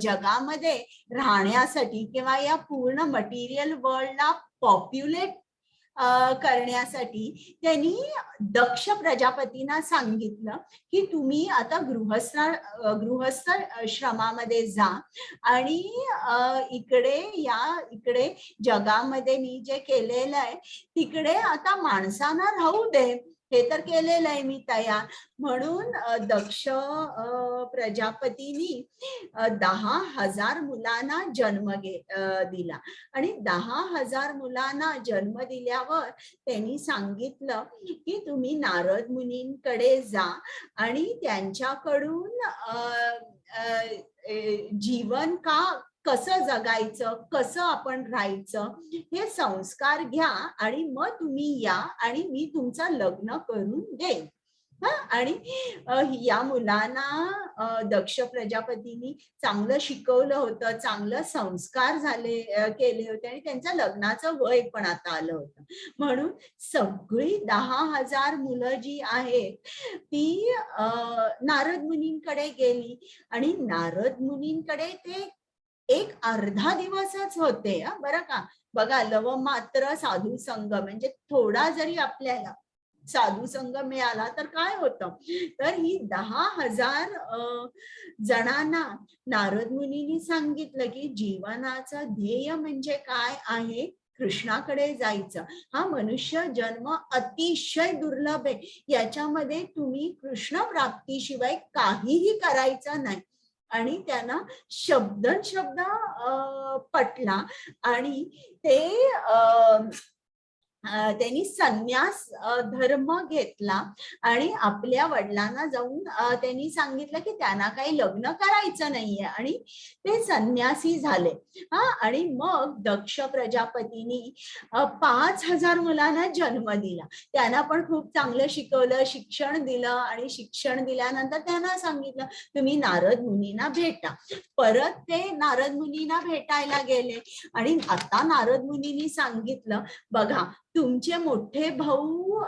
जगामध्ये राहण्यासाठी किंवा या पूर्ण मटेरियल वर्ल्डला पॉप्युलेट करण्यासाठी त्यांनी दक्ष प्रजापतींना सांगितलं की तुम्ही आता गृहस्थ श्रमामध्ये जा आणि इकडे जगामध्ये मी जे केलेलं आहे तिकडे आता माणसांना राहू दे. हे तर केलेलं आहे मी तयार. म्हणून दक्ष प्रजापतींनी 10,000 मुलांना जन्म दिला. आणि 10,000 मुलांना जन्म दिल्यावर त्यांनी सांगितलं की तुम्ही नारद मुनींकडे जा आणि त्यांच्याकडून जीवन कसं जगायचं, कसं आपण राहायचं हे संस्कार घ्या आणि मग तुम्ही या आणि मी तुमचं लग्न करून देईन. आणि या मुलांना दक्ष प्रजापतींनी चांगलं शिकवलं होतं, चांगलं संस्कार केले होते आणि त्यांचं लग्नाचं वय पण आता आलं होतं. म्हणून सगळी 10,000 मुलं जी आहेत ती नारद मुनींकडे गेली आणि नारद मुनींकडे ते एक अर्धा दिवसच होते. बरं का. बघा, लव मात्र साधू संग, म्हणजे थोडा जरी आपल्याला साधू संग मिळाला तर काय होतं. तर ही 10,000 जणांना नारद मुनींनी सांगितलं की जीवनाचं ध्येय म्हणजे काय आहे, कृष्णाकडे जायचं. हा मनुष्य जन्म अतिशय दुर्लभ आहे. याच्यामध्ये तुम्ही कृष्ण प्राप्तीशिवाय काहीही करायचं नाही. आणि त्यांना शब्द पटला आणि त्यांनी संन्यास धर्म घेतला आणि आपल्या वडिलांना जाऊन त्यांनी सांगितलं की त्यांना काही लग्न करायचं नाहीये आणि ते संन्यासी झाले. आणि मग दक्ष प्रजापतींनी 5,000 मुलांना जन्म दिला. त्यांना पण खूप चांगलं शिकवलं, शिक्षण दिलं आणि शिक्षण दिल्यानंतर त्यांना सांगितलं तुम्ही नारद मुनींना भेटा. परत ते नारद मुनींना भेटायला गेले आणि आता नारद मुनींनी सांगितलं बघा तुमचे मोठे भाऊ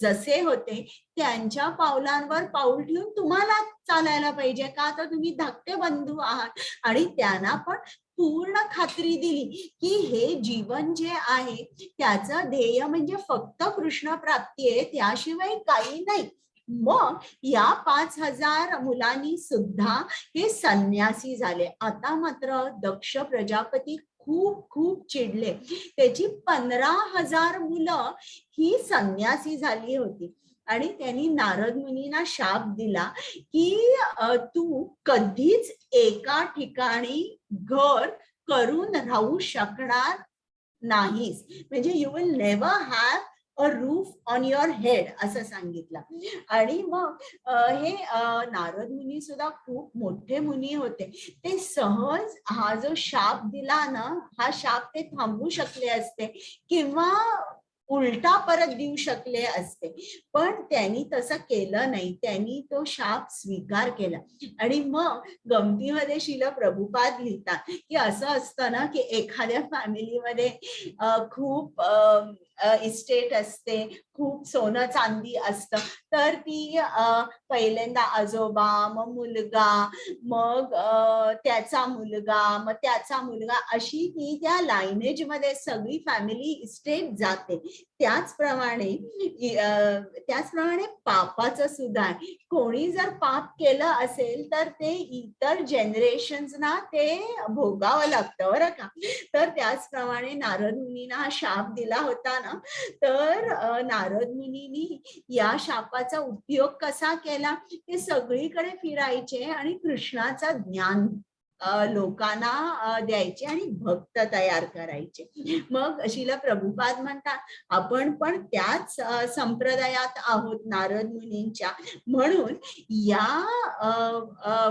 जसे होते त्यांच्या पावलांवर पाऊल ठेवून तुम्हाला चालायला पाहिजे, का तर तुम्ही धाकटे बंधू आहात. आणि त्यांना पण पूर्ण खात्री दिली की हे जीवन जे आहे त्याचं ध्येय म्हणजे फक्त कृष्ण प्राप्ती आहे, त्याशिवाय काही नाही. मग या 5,000 मुलांनी सुद्धा हे संन्यासी झाले. आता मात्र दक्ष प्रजापती खूप चिडले. त्याची 15,000 मुलं ही संन्यासी झाली होती आणि त्यांनी नारद मुनींना शाप दिला की तू कधीच एका ठिकाणी घर करून राहू शकणार नाहीस, म्हणजे you will never have a roof on your head असं सांगितलं. आणि मग हे नारद मुनी सुद्धा खूप मोठे मुनी होते. ते सहज हा जो शाप दिला ना, हा शाप ते थांबवू शकले असते किंवा उलटा परत देऊ शकले असते, पण त्यांनी तसं केलं नाही. त्यांनी तो शाप स्वीकार केला. आणि मग गमतीमध्ये श्रील प्रभुपाद लिहितात की असं असतं ना की एखाद्या फॅमिलीमध्ये खूप इस्टेट असते, खूप सोनं चांदी असतं, तर ती पहिल्यांदा आजोबा, मग मुलगा, मग त्याचा मुलगा, मग त्याचा मुलगा, अशी ती त्या लाईनेज मध्ये सगळी फॅमिली इस्टेट जाते. त्याचप्रमाणे पापाचं सुद्धा आहे. कोणी जर पाप केलं असेल तर ते इतर जनरेशन्सना ते भोगावं लागतं बरं का. तर त्याचप्रमाणे नारद मुनींना हा शाप दिला होता ना, तर नारद मुनींनी या शापाचा उपयोग कसा केला, ते सगळीकडे फिरायचे आणि कृष्णाचं ज्ञान लोकांना द्यायचे आणि भक्त तयार करायचे. मग शिला प्रभुपाद म्हणतात, आपण पण त्याच संप्रदायात आहोत नारद मुनींच्या, म्हणून या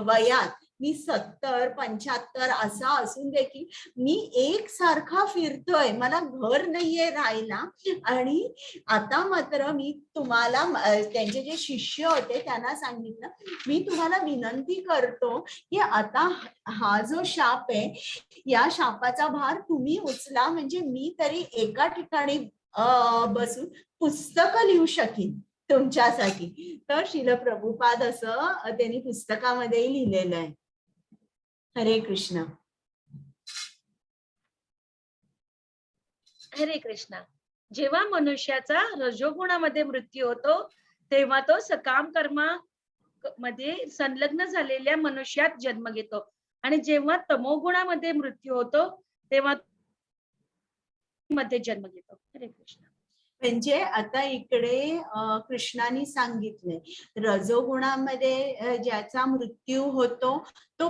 वयात मी 70-75 असा असून देखील मी एकसारखा फिरतोय, मला घर नाहीये राहायला. आणि आता मात्र मी तुम्हाला, त्यांचे जे शिष्य होते त्यांना सांगितलं, मी तुम्हाला विनंती करतो की आता हा जो शाप आहे, या शापाचा भार तुम्ही उचला, म्हणजे मी तरी एका ठिकाणी बसून पुस्तकं लिहू शकीन तुमच्यासाठी. तर श्रील प्रभुपाद असं त्यांनी पुस्तकामध्ये लिहिलेलं आहे. हरे कृष्ण. हरे कृष्णा. जेव्हा मनुष्याचा रजोगुणामध्ये मृत्यू होतो तेव्हा तो सकाम कर्मा मध्ये संलग्न झालेल्या मनुष्यात जन्म घेतो, आणि जेव्हा तमोगुणामध्ये मृत्यू होतो तेव्हा मध्ये जन्म घेतो. हरे कृष्ण. म्हणजे आता इकडे कृष्णाने सांगितले, रजोगुणामध्ये ज्याचा मृत्यू होतो तो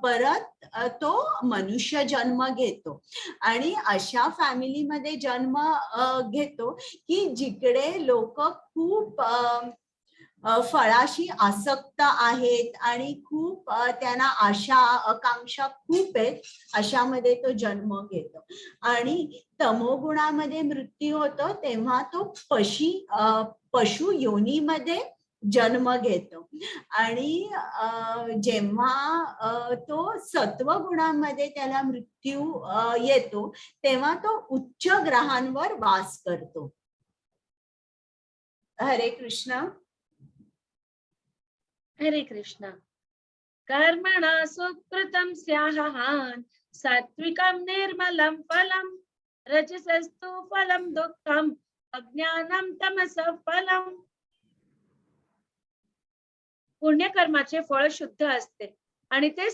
परत तो मनुष्य जन्म घेतो, आणि अशा फॅमिलीमध्ये जन्म घेतो की जिकडे लोक खूप फळाशी आसक्त आहेत आणि खूप त्यांना आशा आकांक्षा खूप आहेत, अशामध्ये तो जन्म घेतो. आणि तमोगुणामध्ये मृत्यू होतो तेव्हा तो पशु योनीमध्ये जन्म घेतो. आणि जेव्हा तो सत्वगुणामध्ये त्याला मृत्यू येतो तेव्हा तो उच्च ग्रहांवर वास करतो. हरे कृष्ण. हरे कृष्ण. कर्मणा सुकृतं स्याहान सात्विकं निर्मलं फलं रजसस्तु फलं दुःखं अज्ञानं तमसः फलं. पुण्यकर्माचे फळ शुद्ध असते आणि ते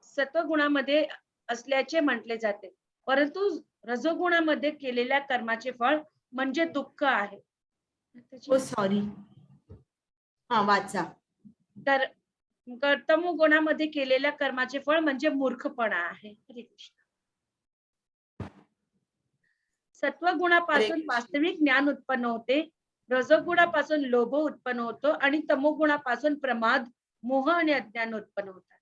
सत्वगुणामध्ये असल्याचे म्हटले जाते, परंतु रजोगुणामध्ये केलेल्या कर्माचे फळ म्हणजे दुःख आहे. सॉरी, हा वाचा. तर तमोगुणामध्ये केलेल्या कर्माचे फळ म्हणजे मूर्खपणा आहे. हरे कृष्ण. सत्वगुणापासून वास्तविक ज्ञान उत्पन्न होते, रजोगुणापासून लोभ उत्पन्न होतो आणि तमोगुणापासून प्रमाद, मोह आणि अज्ञान उत्पन्न होतात.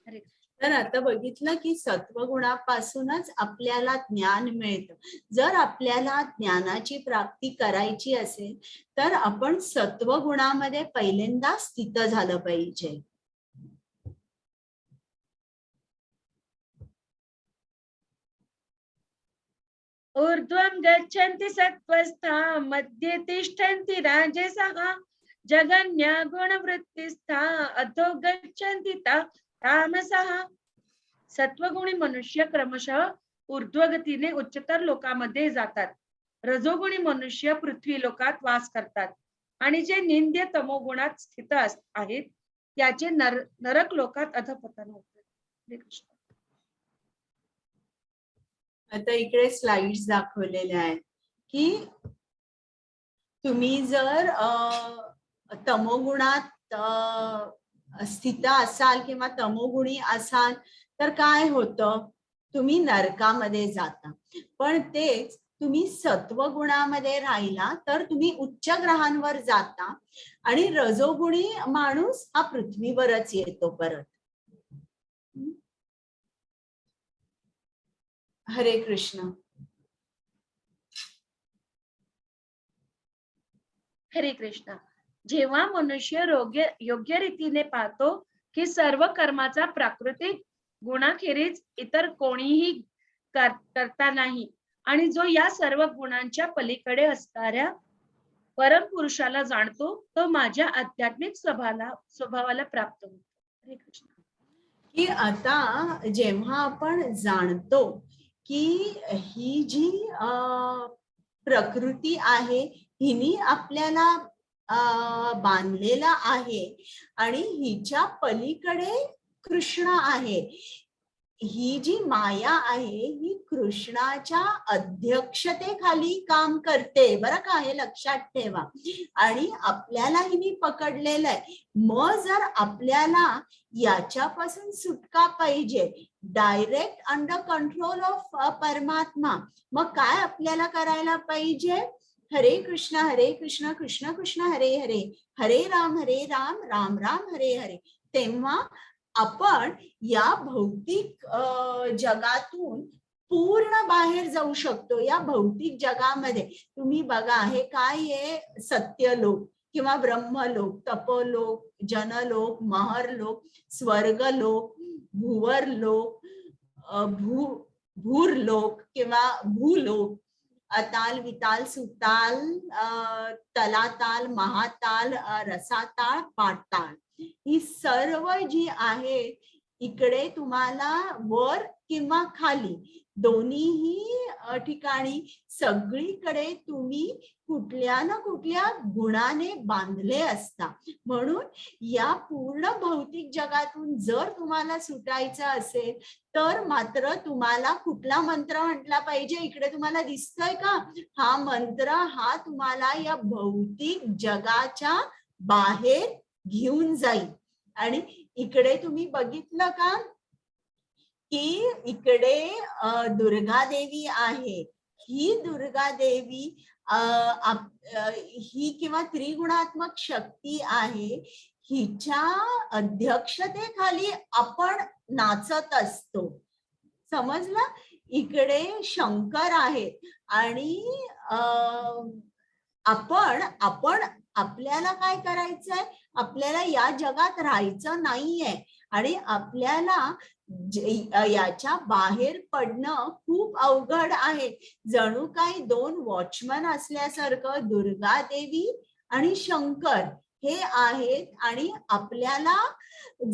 हरे कृष्ण. तर आता बघितलं की सत्वगुणापासूनच आपल्याला ज्ञान मिळतं. जर आपल्याला ज्ञानाची प्राप्ती करायची असेल तर आपण सत्वगुणामध्ये पहिल्यांदा स्थित झालं पाहिजे. ऊर्ध्वं गच्छन्ति सत्त्वस्था मध्ये तिष्ठन्ति राजसः जगन्या गुणवृत्तिस्था अधो गच्छन्ति तामसः. सत्वगुणी मनुष्य क्रमशः ऊर्ध्वगतीने उच्चतर लोकांमध्ये जातात, रजोगुणी मनुष्य पृथ्वी लोकात वास करतात, आणि जे निंद्य तमोगुणात स्थित आहेत त्याचे नरक लोकात अधपतन होते. आता इकडे स्लाइड्स दाखवलेल्या आहेत की तुम्ही जर तमोगुणात स्थित असाल किंवा तमोगुणी असाल तर काय होतं, तुम्ही नरकामध्ये जाता. पण तेच तुम्ही सत्वगुणामध्ये राहिला तर तुम्ही उच्च ग्रहांवर जाता, आणि रजोगुणी माणूस हा पृथ्वीवरच येतो परत. हरे कृष्ण. हरे कृष्ण. जेव्हा मनुष्य योग्य रीतीने पाहतो की सर्व कर्माचा प्राकृतिक गुणाखेरीज इतर कोणीही करता नाही, आणि जो या सर्व गुणांच्या पलीकडे असणाऱ्या परमपुरुषाला जाणतो तो माझ्या आध्यात्मिक स्वभावाला प्राप्त होतो. हरे कृष्ण. की आता जेव्हा आपण जाणतो की ही जी प्रकृती आहे हिनी आपल्याला बांधलेला आहे आणि हिच्या पलीकडे कृष्ण आहे, ही जी माया आहे ही कृष्णाच्या अध्यक्षतेखाली काम करते बरं का, हे लक्षात ठेवा. आणि आपल्याला हिने पकडलेलं आहे. मग जर आपल्याला याच्यापासून सुटका पाहिजे, डायरेक्ट अंडर कंट्रोल ऑफ परमात्मा, मग काय आपल्याला करायला पाहिजे? हरे कृष्ण कृष्ण कृष्ण हरे हरे, हरे राम राम राम हरे हरे. तेव्हा आपण या भौतिक जगातून पूर्ण बाहेर जाऊ शकतो. या भौतिक जगामध्ये तुम्ही बघा, हे काय आहे? सत्यलोक किंवा ब्रह्मलोक, तपोलोक, जनलोक, महरलोक, स्वर्गलोक, भुवरलोक, भूरलोक किंवा भूलोक, अताल विताल सुताल, तलाताल, महाताल, रसाताळ, पाताळ, ही सर्व जी आहे इकडे तुम्हाला वर किंवा खाली दोन्हीही ठिकाणी सगळीकडे तुम्ही कुठल्या ना कुठल्या गुणाने बांधले असता. म्हणून या पूर्ण भौतिक जगातून जर तुम्हाला सुटायचं असेल तर मात्र तुम्हाला कुठला मंत्र म्हटला पाहिजे? इकडे तुम्हाला दिसतोय का? हा मंत्र हा तुम्हाला या भौतिक जगाच्या बाहेर घेऊन जाईल. आणि इकडे तुम्ही बघितलं का की इकडे दुर्गा देवी आहे. ही दुर्गा देवी ही किंवा त्रिगुणात्मक शक्ती आहे, हिच्या अध्यक्षतेखाली आपण नाचत असतो. समजलं? इकडे शंकर आहेत आणि आपण आपल्याला काय करायचंय? आपल्याला या जगात राहायचं नाहीये आणि आपल्याला याच्या बाहेर पडणं खूप अवघड आहे. जणू काही दोन वॉचमन असल्यासारखं दुर्गा देवी आणि शंकर हे आहेत. आणि आपल्याला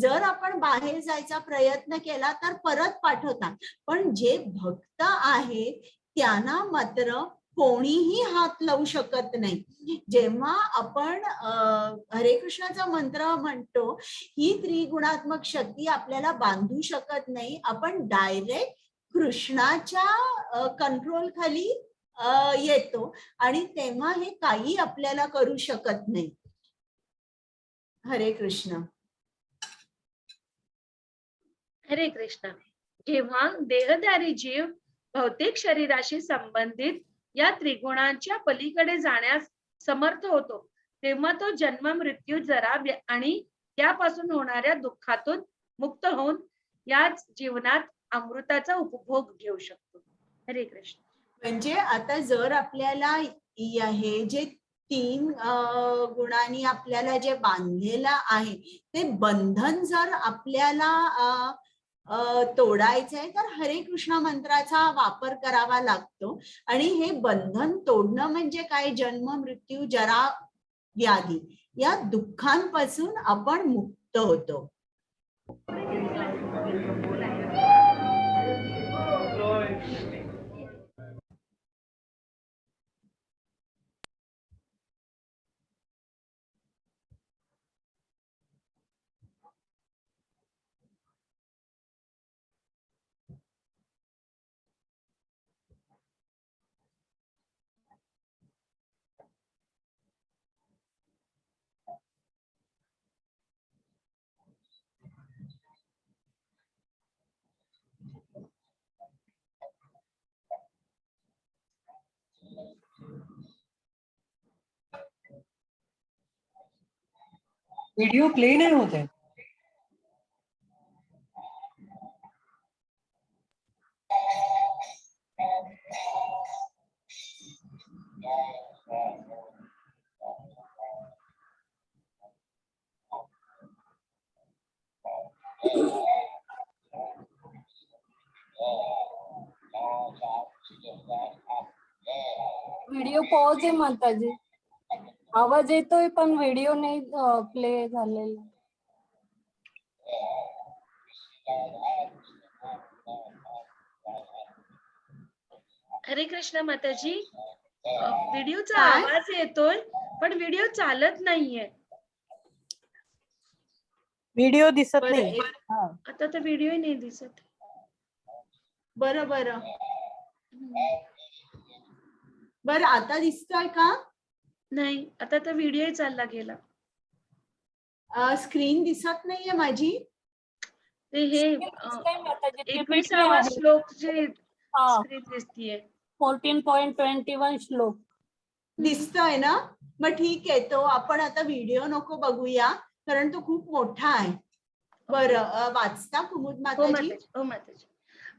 जर आपण बाहेर जायचा प्रयत्न केला तर परत पाठवतात. पण जे भक्त आहेत त्यांना मात्र कोणीही हात लावू शकत नाही. जेव्हा आपण हरे कृष्णाचा मंत्र म्हणतो, ही त्रिगुणात्मक शक्ती आपल्याला बांधू शकत नाही. आपण डायरेक्ट कृष्णाच्या कंट्रोल खाली येतो आणि तेव्हा हे काही आपल्याला करू शकत नाही. हरे कृष्ण. हरे कृष्ण. जेव्हा देहधारी जीव भौतिक शरीराशी संबंधित या त्रिगुणांच्या पलीकडे जाण्यास समर्थ होतो तेव्हा तो जन्म मृत्यू जरा आणि त्यापासून होणाऱ्या दुःखातून मुक्त होऊन याच जीवनात अमृताचा उपभोग घेऊ शकतो. हरे कृष्ण. म्हणजे आता जर आपल्याला हे जे 3 गुणांनी आपल्याला जे बांधलेलं आहे ते बंधन जर आपल्याला तोडायचंय तर हरे कृष्ण मंत्राचा वापर करावा लागतो. आणि हे बंधन तोडणं म्हणजे काय? जन्म मृत्यू जरा व्याधी या दुःखांपासून आपण मुक्त होतो. वीडियो प्ले नहीं होते. व्हिडिओ पॉज आहे माताजी. आवाज येतोय पण व्हिडिओ नाही प्ले झालेला. हरे कृष्ण माताजी. व्हिडिओचा काय? आवाज येतोय पण व्हिडिओ चालत नाहीये. व्हिडिओ दिसत बरं नाही. आता तर व्हिडिओ नाही दिसत. बरं बरं बरं आता दिसतोय का? नाही, आता तर व्हिडिओ चालला गेला. स्क्रीन दिसत नाहीये माझी. ते हे दिसतंय माताजी, ते 21वा आहे. श्लोकची हा, स्क्रीन दिसतीये. 14.21 श्लोक दिसतोय ना? मग ठीक आहे, तो आपण आता व्हिडिओ नको बघूया कारण तो खूप मोठा आहे. बरं वाचता कुमुद हो माताजी? माताजी, हो माताजी.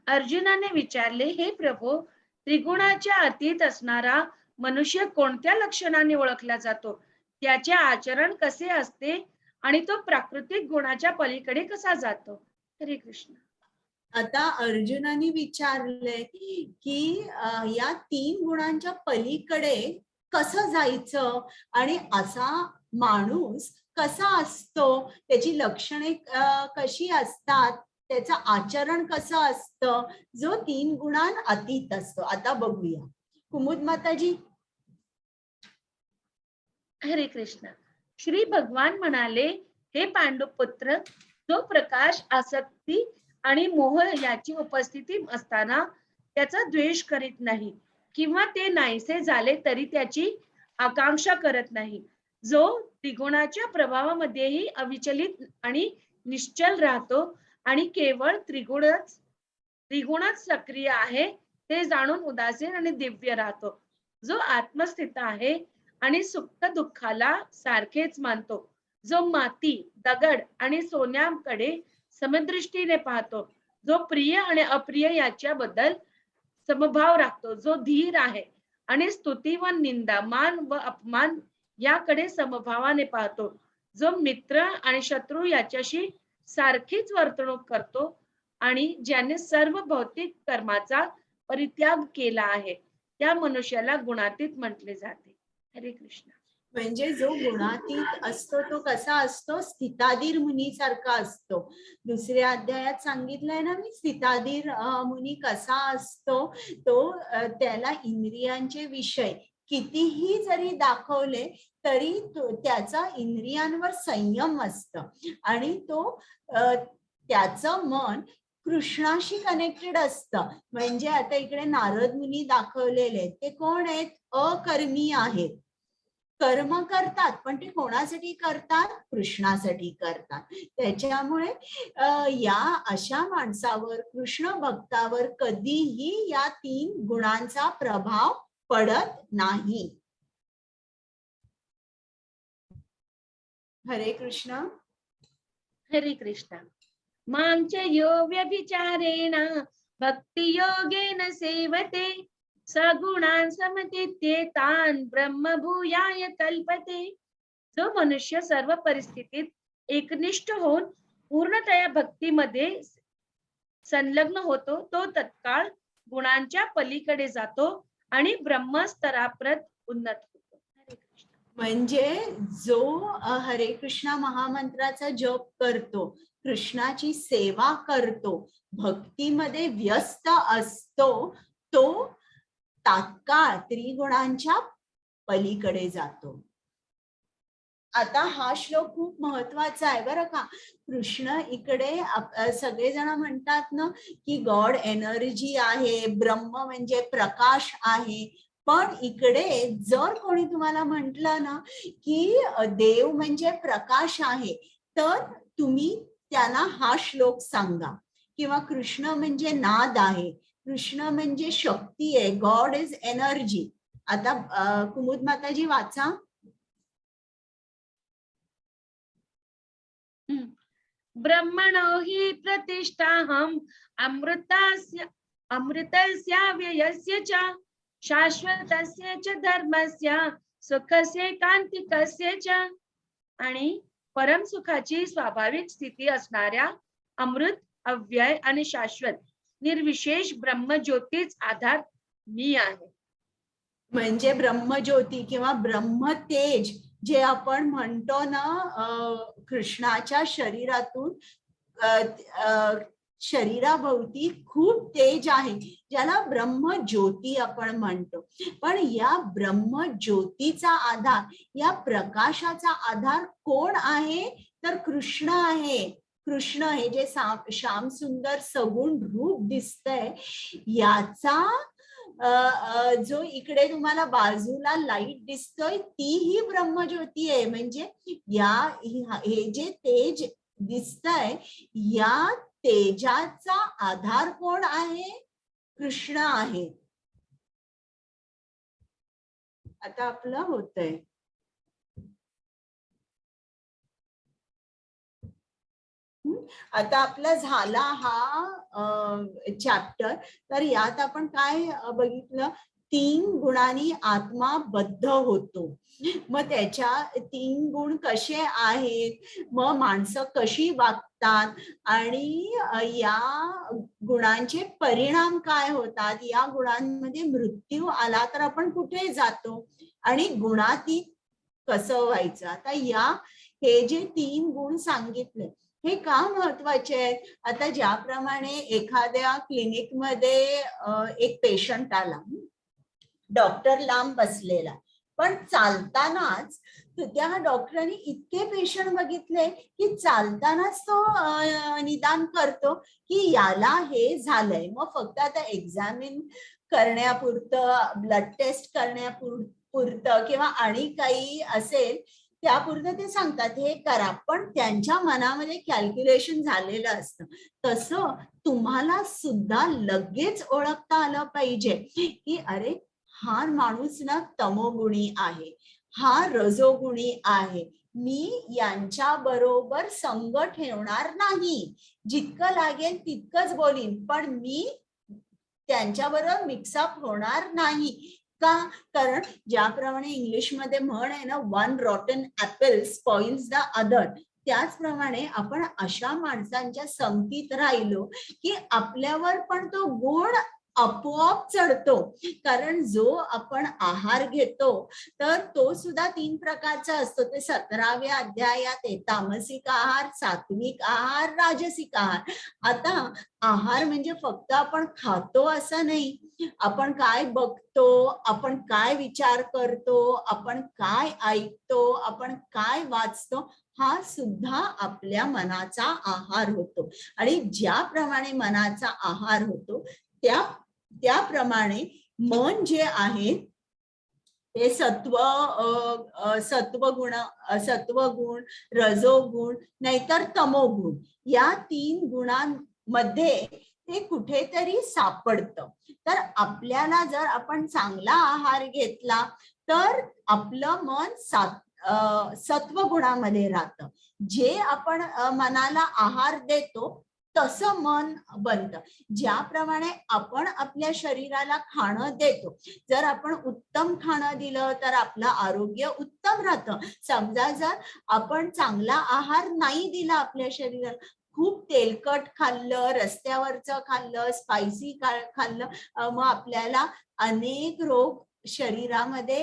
अर्जुनाने विचारले, हे प्रभू, त्रिगुणाच्या अतीत असणारा मनुष्य कोणत्या लक्षणाने ओळखला जातो? त्याचे आचरण कसे असते आणि तो प्राकृतिक गुणाच्या पलीकडे कसा जातो? हरे कृष्ण. आता अर्जुनाने विचारले की या 3 गुणांच्या पलीकडे कसं जायचं आणि असा माणूस कसा असतो, त्याची लक्षणे कशी असतात, त्याचं आचरण कसं असतं, जो 3 गुणां अतीत असतो. आता बघूया कुमुद माताजी. हरे कृष्ण. श्री भगवान म्हणाले, हे पांडुपुत्र, जो प्रकाश, आसक्ती आणि मोह याची उपस्थिती असताना त्याचा द्वेष करीत नाही किंवा ते नाहीसे झाले तरी त्याची आकांक्षा करत नाही, जो त्रिगुणाच्या प्रभावामध्येही अविचलित आणि निश्चल राहतो आणि केवळ त्रिगुणच सक्रिय आहे ते जाणून उदासीन आणि दिव्य राहतो, जो आत्मस्थित आहे आणि सुख दुःखाला सारखेच मानतो, जो माती, दगड आणि सोन्याकडे समदृष्टीने पाहतो, जो प्रिय आणि अप्रिय याच्याबद्दल समभाव राखतो, जो धीर आहे आणि स्तुती व निंदा, मान व अपमान याकडे समभावाने पाहतो, जो मित्र आणि शत्रू याच्याशी सारखीच वर्तणूक करतो आणि ज्याने सर्व भौतिक कर्माचा परित्याग केला आहे, त्या मनुष्याला गुणातीत म्हटले जाते. हरे कृष्ण. म्हणजे जो गुणातीत असतो तो कसा असतो? स्थिताधीर मुनीसारखा असतो. दुसऱ्या अध्यायात सांगितलंय ना मी, स्थिताधीर मुनी कसा असतो, तो त्याला इंद्रियांचे विषय कितीही जरी दाखवले तरी त्याचा इंद्रियांवर संयम असतं आणि तो त्याचं मन कृष्णाशी कनेक्टेड असतं. म्हणजे आता इकडे नारद मुनी दाखवलेले, ते कोण आहेत? अकर्मी आहेत, कर्म करतात पण ते कोणासाठी करतात? कृष्णासाठी करतात. त्याच्यामुळे या अशा माणसावर, कृष्ण भक्तावर कधीही या 3 गुणांचा प्रभाव पडत नाही. हरे कृष्ण. हरे कृष्ण. मांच यो व्यभिचारेण भक्ति योगेन सेवते सगुणान् समतीत्येतान् ब्रह्म भूयाय कल्पते. जो मनुष्य सर्व परिस्थितीत एकनिष्ठ होऊन पूर्णतया भक्तीमध्ये संलग्न होतो, तो तत्काळ गुणांच्या पलीकडे जातो आणि ब्रह्मस्तराप्रत उन्नत होतो. हरे कृष्ण. म्हणजे जो हरे कृष्णा महामंत्राचा जप करतो, कृष्णाची सेवा करतो, भक्तीमध्ये व्यस्त असतो, तो तात्काळ त्रिगुणांच्या पलीकडे जातो. आता हा श्लोक खूप महत्वाचा आहे बरं का. कृष्ण इकडे सगळेजण म्हणतात ना की गॉड एनर्जी आहे, ब्रह्म म्हणजे प्रकाश आहे, पण इकडे जर कोणी तुम्हाला म्हटलं ना की देव म्हणजे प्रकाश आहे, तर तुम्ही त्यांना हा श्लोक सांगा. किंवा कृष्ण म्हणजे नाद आहे, कृष्ण म्हणजे शक्ती आहे, गॉड इज एनर्जी. आता कुमुद माताजी वाचा. ब्रह्मणो हि प्रतिष्ठाहम् अमृतस्य व्ययस्य च शाश्वतस्य च धर्मस्य सुखस्य कांतिकस्य च. आणि परम सुखाची स्वाभाविक स्थिती असणाऱ्या अमृत, अव्यय आणि शाश्वत निर्विशेष ब्रह्मज्योतीच आधार मी आहे. म्हणजे ब्रह्मज्योती किंवा ब्रह्मतेज जे आपण म्हणतो ना, कृष्णाच्या शरीरातून शरीराभोवती खूप तेज आहे, ज्याला ब्रह्मज्योती आपण म्हणतो. पण या ब्रह्मज्योतीचा आधार, या प्रकाशाचा आधार कोण आहे? तर कृष्ण आहे. कृष्ण हे जे श्याम सुंदर सगुण रूप दिसतंय, याचा जो इकडे तुम्हाला बाजूला लाईट दिसतोय, ती ही ब्रह्मज्योती आहे. म्हणजे हे जे तेज दिसतंय, या तेजाचा आधार कोण आहे? कृष्ण आहे. आता आपलं होतंय. आता आपला झाला हा चॅप्टर. तर यात आपण काय बघितलं? 3 गुणांनी आत्मा बद्ध होतो. मग त्याच्या 3 गुण कसे आहेत, मग माणसं कशी वागतात आणि या गुणांचे परिणाम काय होतात, या गुणांमध्ये मृत्यू आला तर आपण कुठे जातो आणि गुणातीत कसं व्हायचं. आता हे जे 3 गुण सांगितले, हे का महत्वाचे आहेत? आता ज्याप्रमाणे एखाद्या क्लिनिकमध्ये एक पेशंट आला, डॉक्टर लांब बसलेला, पण चालतानाच त्या डॉक्टरांनी इतके पेशंट बघितले की चालतानाच तो निदान करतो की याला हे झालंय. मग फक्त आता एक्झामिन करण्यापुरतं, ब्लड टेस्ट करण्यापुरतं किंवा आणि काही असेल त्यापुरतं ते सांगतात हे करा, पण त्यांच्या मनामध्ये कॅल्क्युलेशन झालेलं असतं. तसं तुम्हाला सुद्धा लगेच ओळखता आलं पाहिजे की अरे हा माणूस ना तमोगुणी आहे, हा रजोगुणी आहे, मी यांच्या बरोबर संग ठेवणार नाही, जितकं लागेल तितकंच बोलीन, पण मी त्यांच्याबरोबर मिक्सअप होणार नाही. का? कारण ज्याप्रमाणे इंग्लिशमध्ये म्हण आहे ना, 1 rotten apple spoils the other, त्याचप्रमाणे आपण अशा माणसांच्या संगतीत राहिलो की आपल्यावर पण तो गुण आपोआप चढतो. कारण जो आपण आहार घेतो तर तो सुद्धा 3 प्रकारचा असतो. ते 17व्या अध्यायात आहे. तामसिक आहार, सात्विक आहार, राजसिक आहार. आता आहार म्हणजे फक्त आपण खातो असं नाही, आपण काय बघतो, आपण काय विचार करतो, आपण काय ऐकतो, आपण काय वाचतो, हा सुद्धा आपल्या मनाचा आहार होतो. आणि ज्याप्रमाणे मनाचा आहार होतो त्याप्रमाणे मन जे आहे ते सत्वगुण, रजोगुण नाहीतर तमोगुण, या 3 गुणांमध्ये ते कुठेतरी सापडतं. तर आपल्याला जर आपण चांगला आहार घेतला तर आपलं मन सत्वगुणामध्ये राहतं. जे आपण मनाला आहार देतो तसं मन बनतं. ज्याप्रमाणे आपण आपल्या शरीराला खाणं देतो, जर आपण उत्तम खाणं दिलं तर आपलं आरोग्य उत्तम राहतं. समजा जर आपण चांगला आहार नाही दिला आपल्या शरीराला, खूप तेलकट खाल्लं, रस्त्यावरचं खाल्लं, स्पायसी खाल्लं, मग आपल्याला अनेक रोग शरीरामध्ये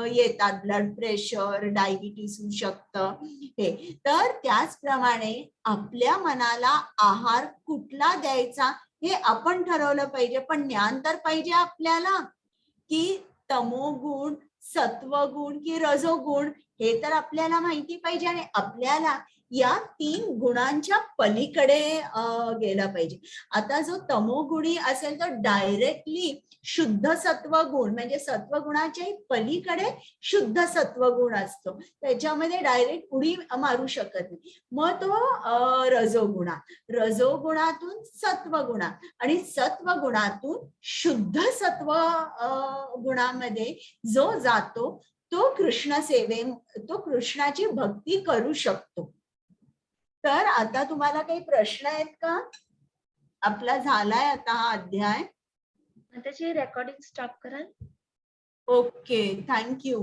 येतात. ब्लड प्रेशर, डायबिटीस होऊ शकतं. हे तर त्याचप्रमाणे आपल्या मनाला आहार कुठला द्यायचा हे आपण ठरवलं पाहिजे. पण ज्ञान तर पाहिजे आपल्याला की तमोगुण, सत्वगुण की रजोगुण, हे तर आपल्याला माहिती पाहिजे. आणि आपल्याला या 3 गुणांच्या पलीकडे गेलं पाहिजे. आता जो तमोगुणी असेल तो डायरेक्टली शुद्ध सत्वगुण, म्हणजे सत्वगुणाच्या पलीकडे शुद्ध सत्वगुण असतो, त्याच्यामध्ये डायरेक्ट उडी मारू शकत नाही. मग तो रजोगुणातून सत्वगुणा आणि सत्वगुणातून शुद्ध सत्व गुणामध्ये जो जातो तो तो कृष्णाची भक्ती करू शकतो. तर आता तुम्हाला काही प्रश्न आहेत का? आपला झालाय आता हा अध्याय. त्याची रेकॉर्डिंग स्टॉप कराल? Okay, thank you.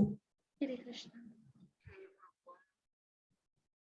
हरे कृष्ण.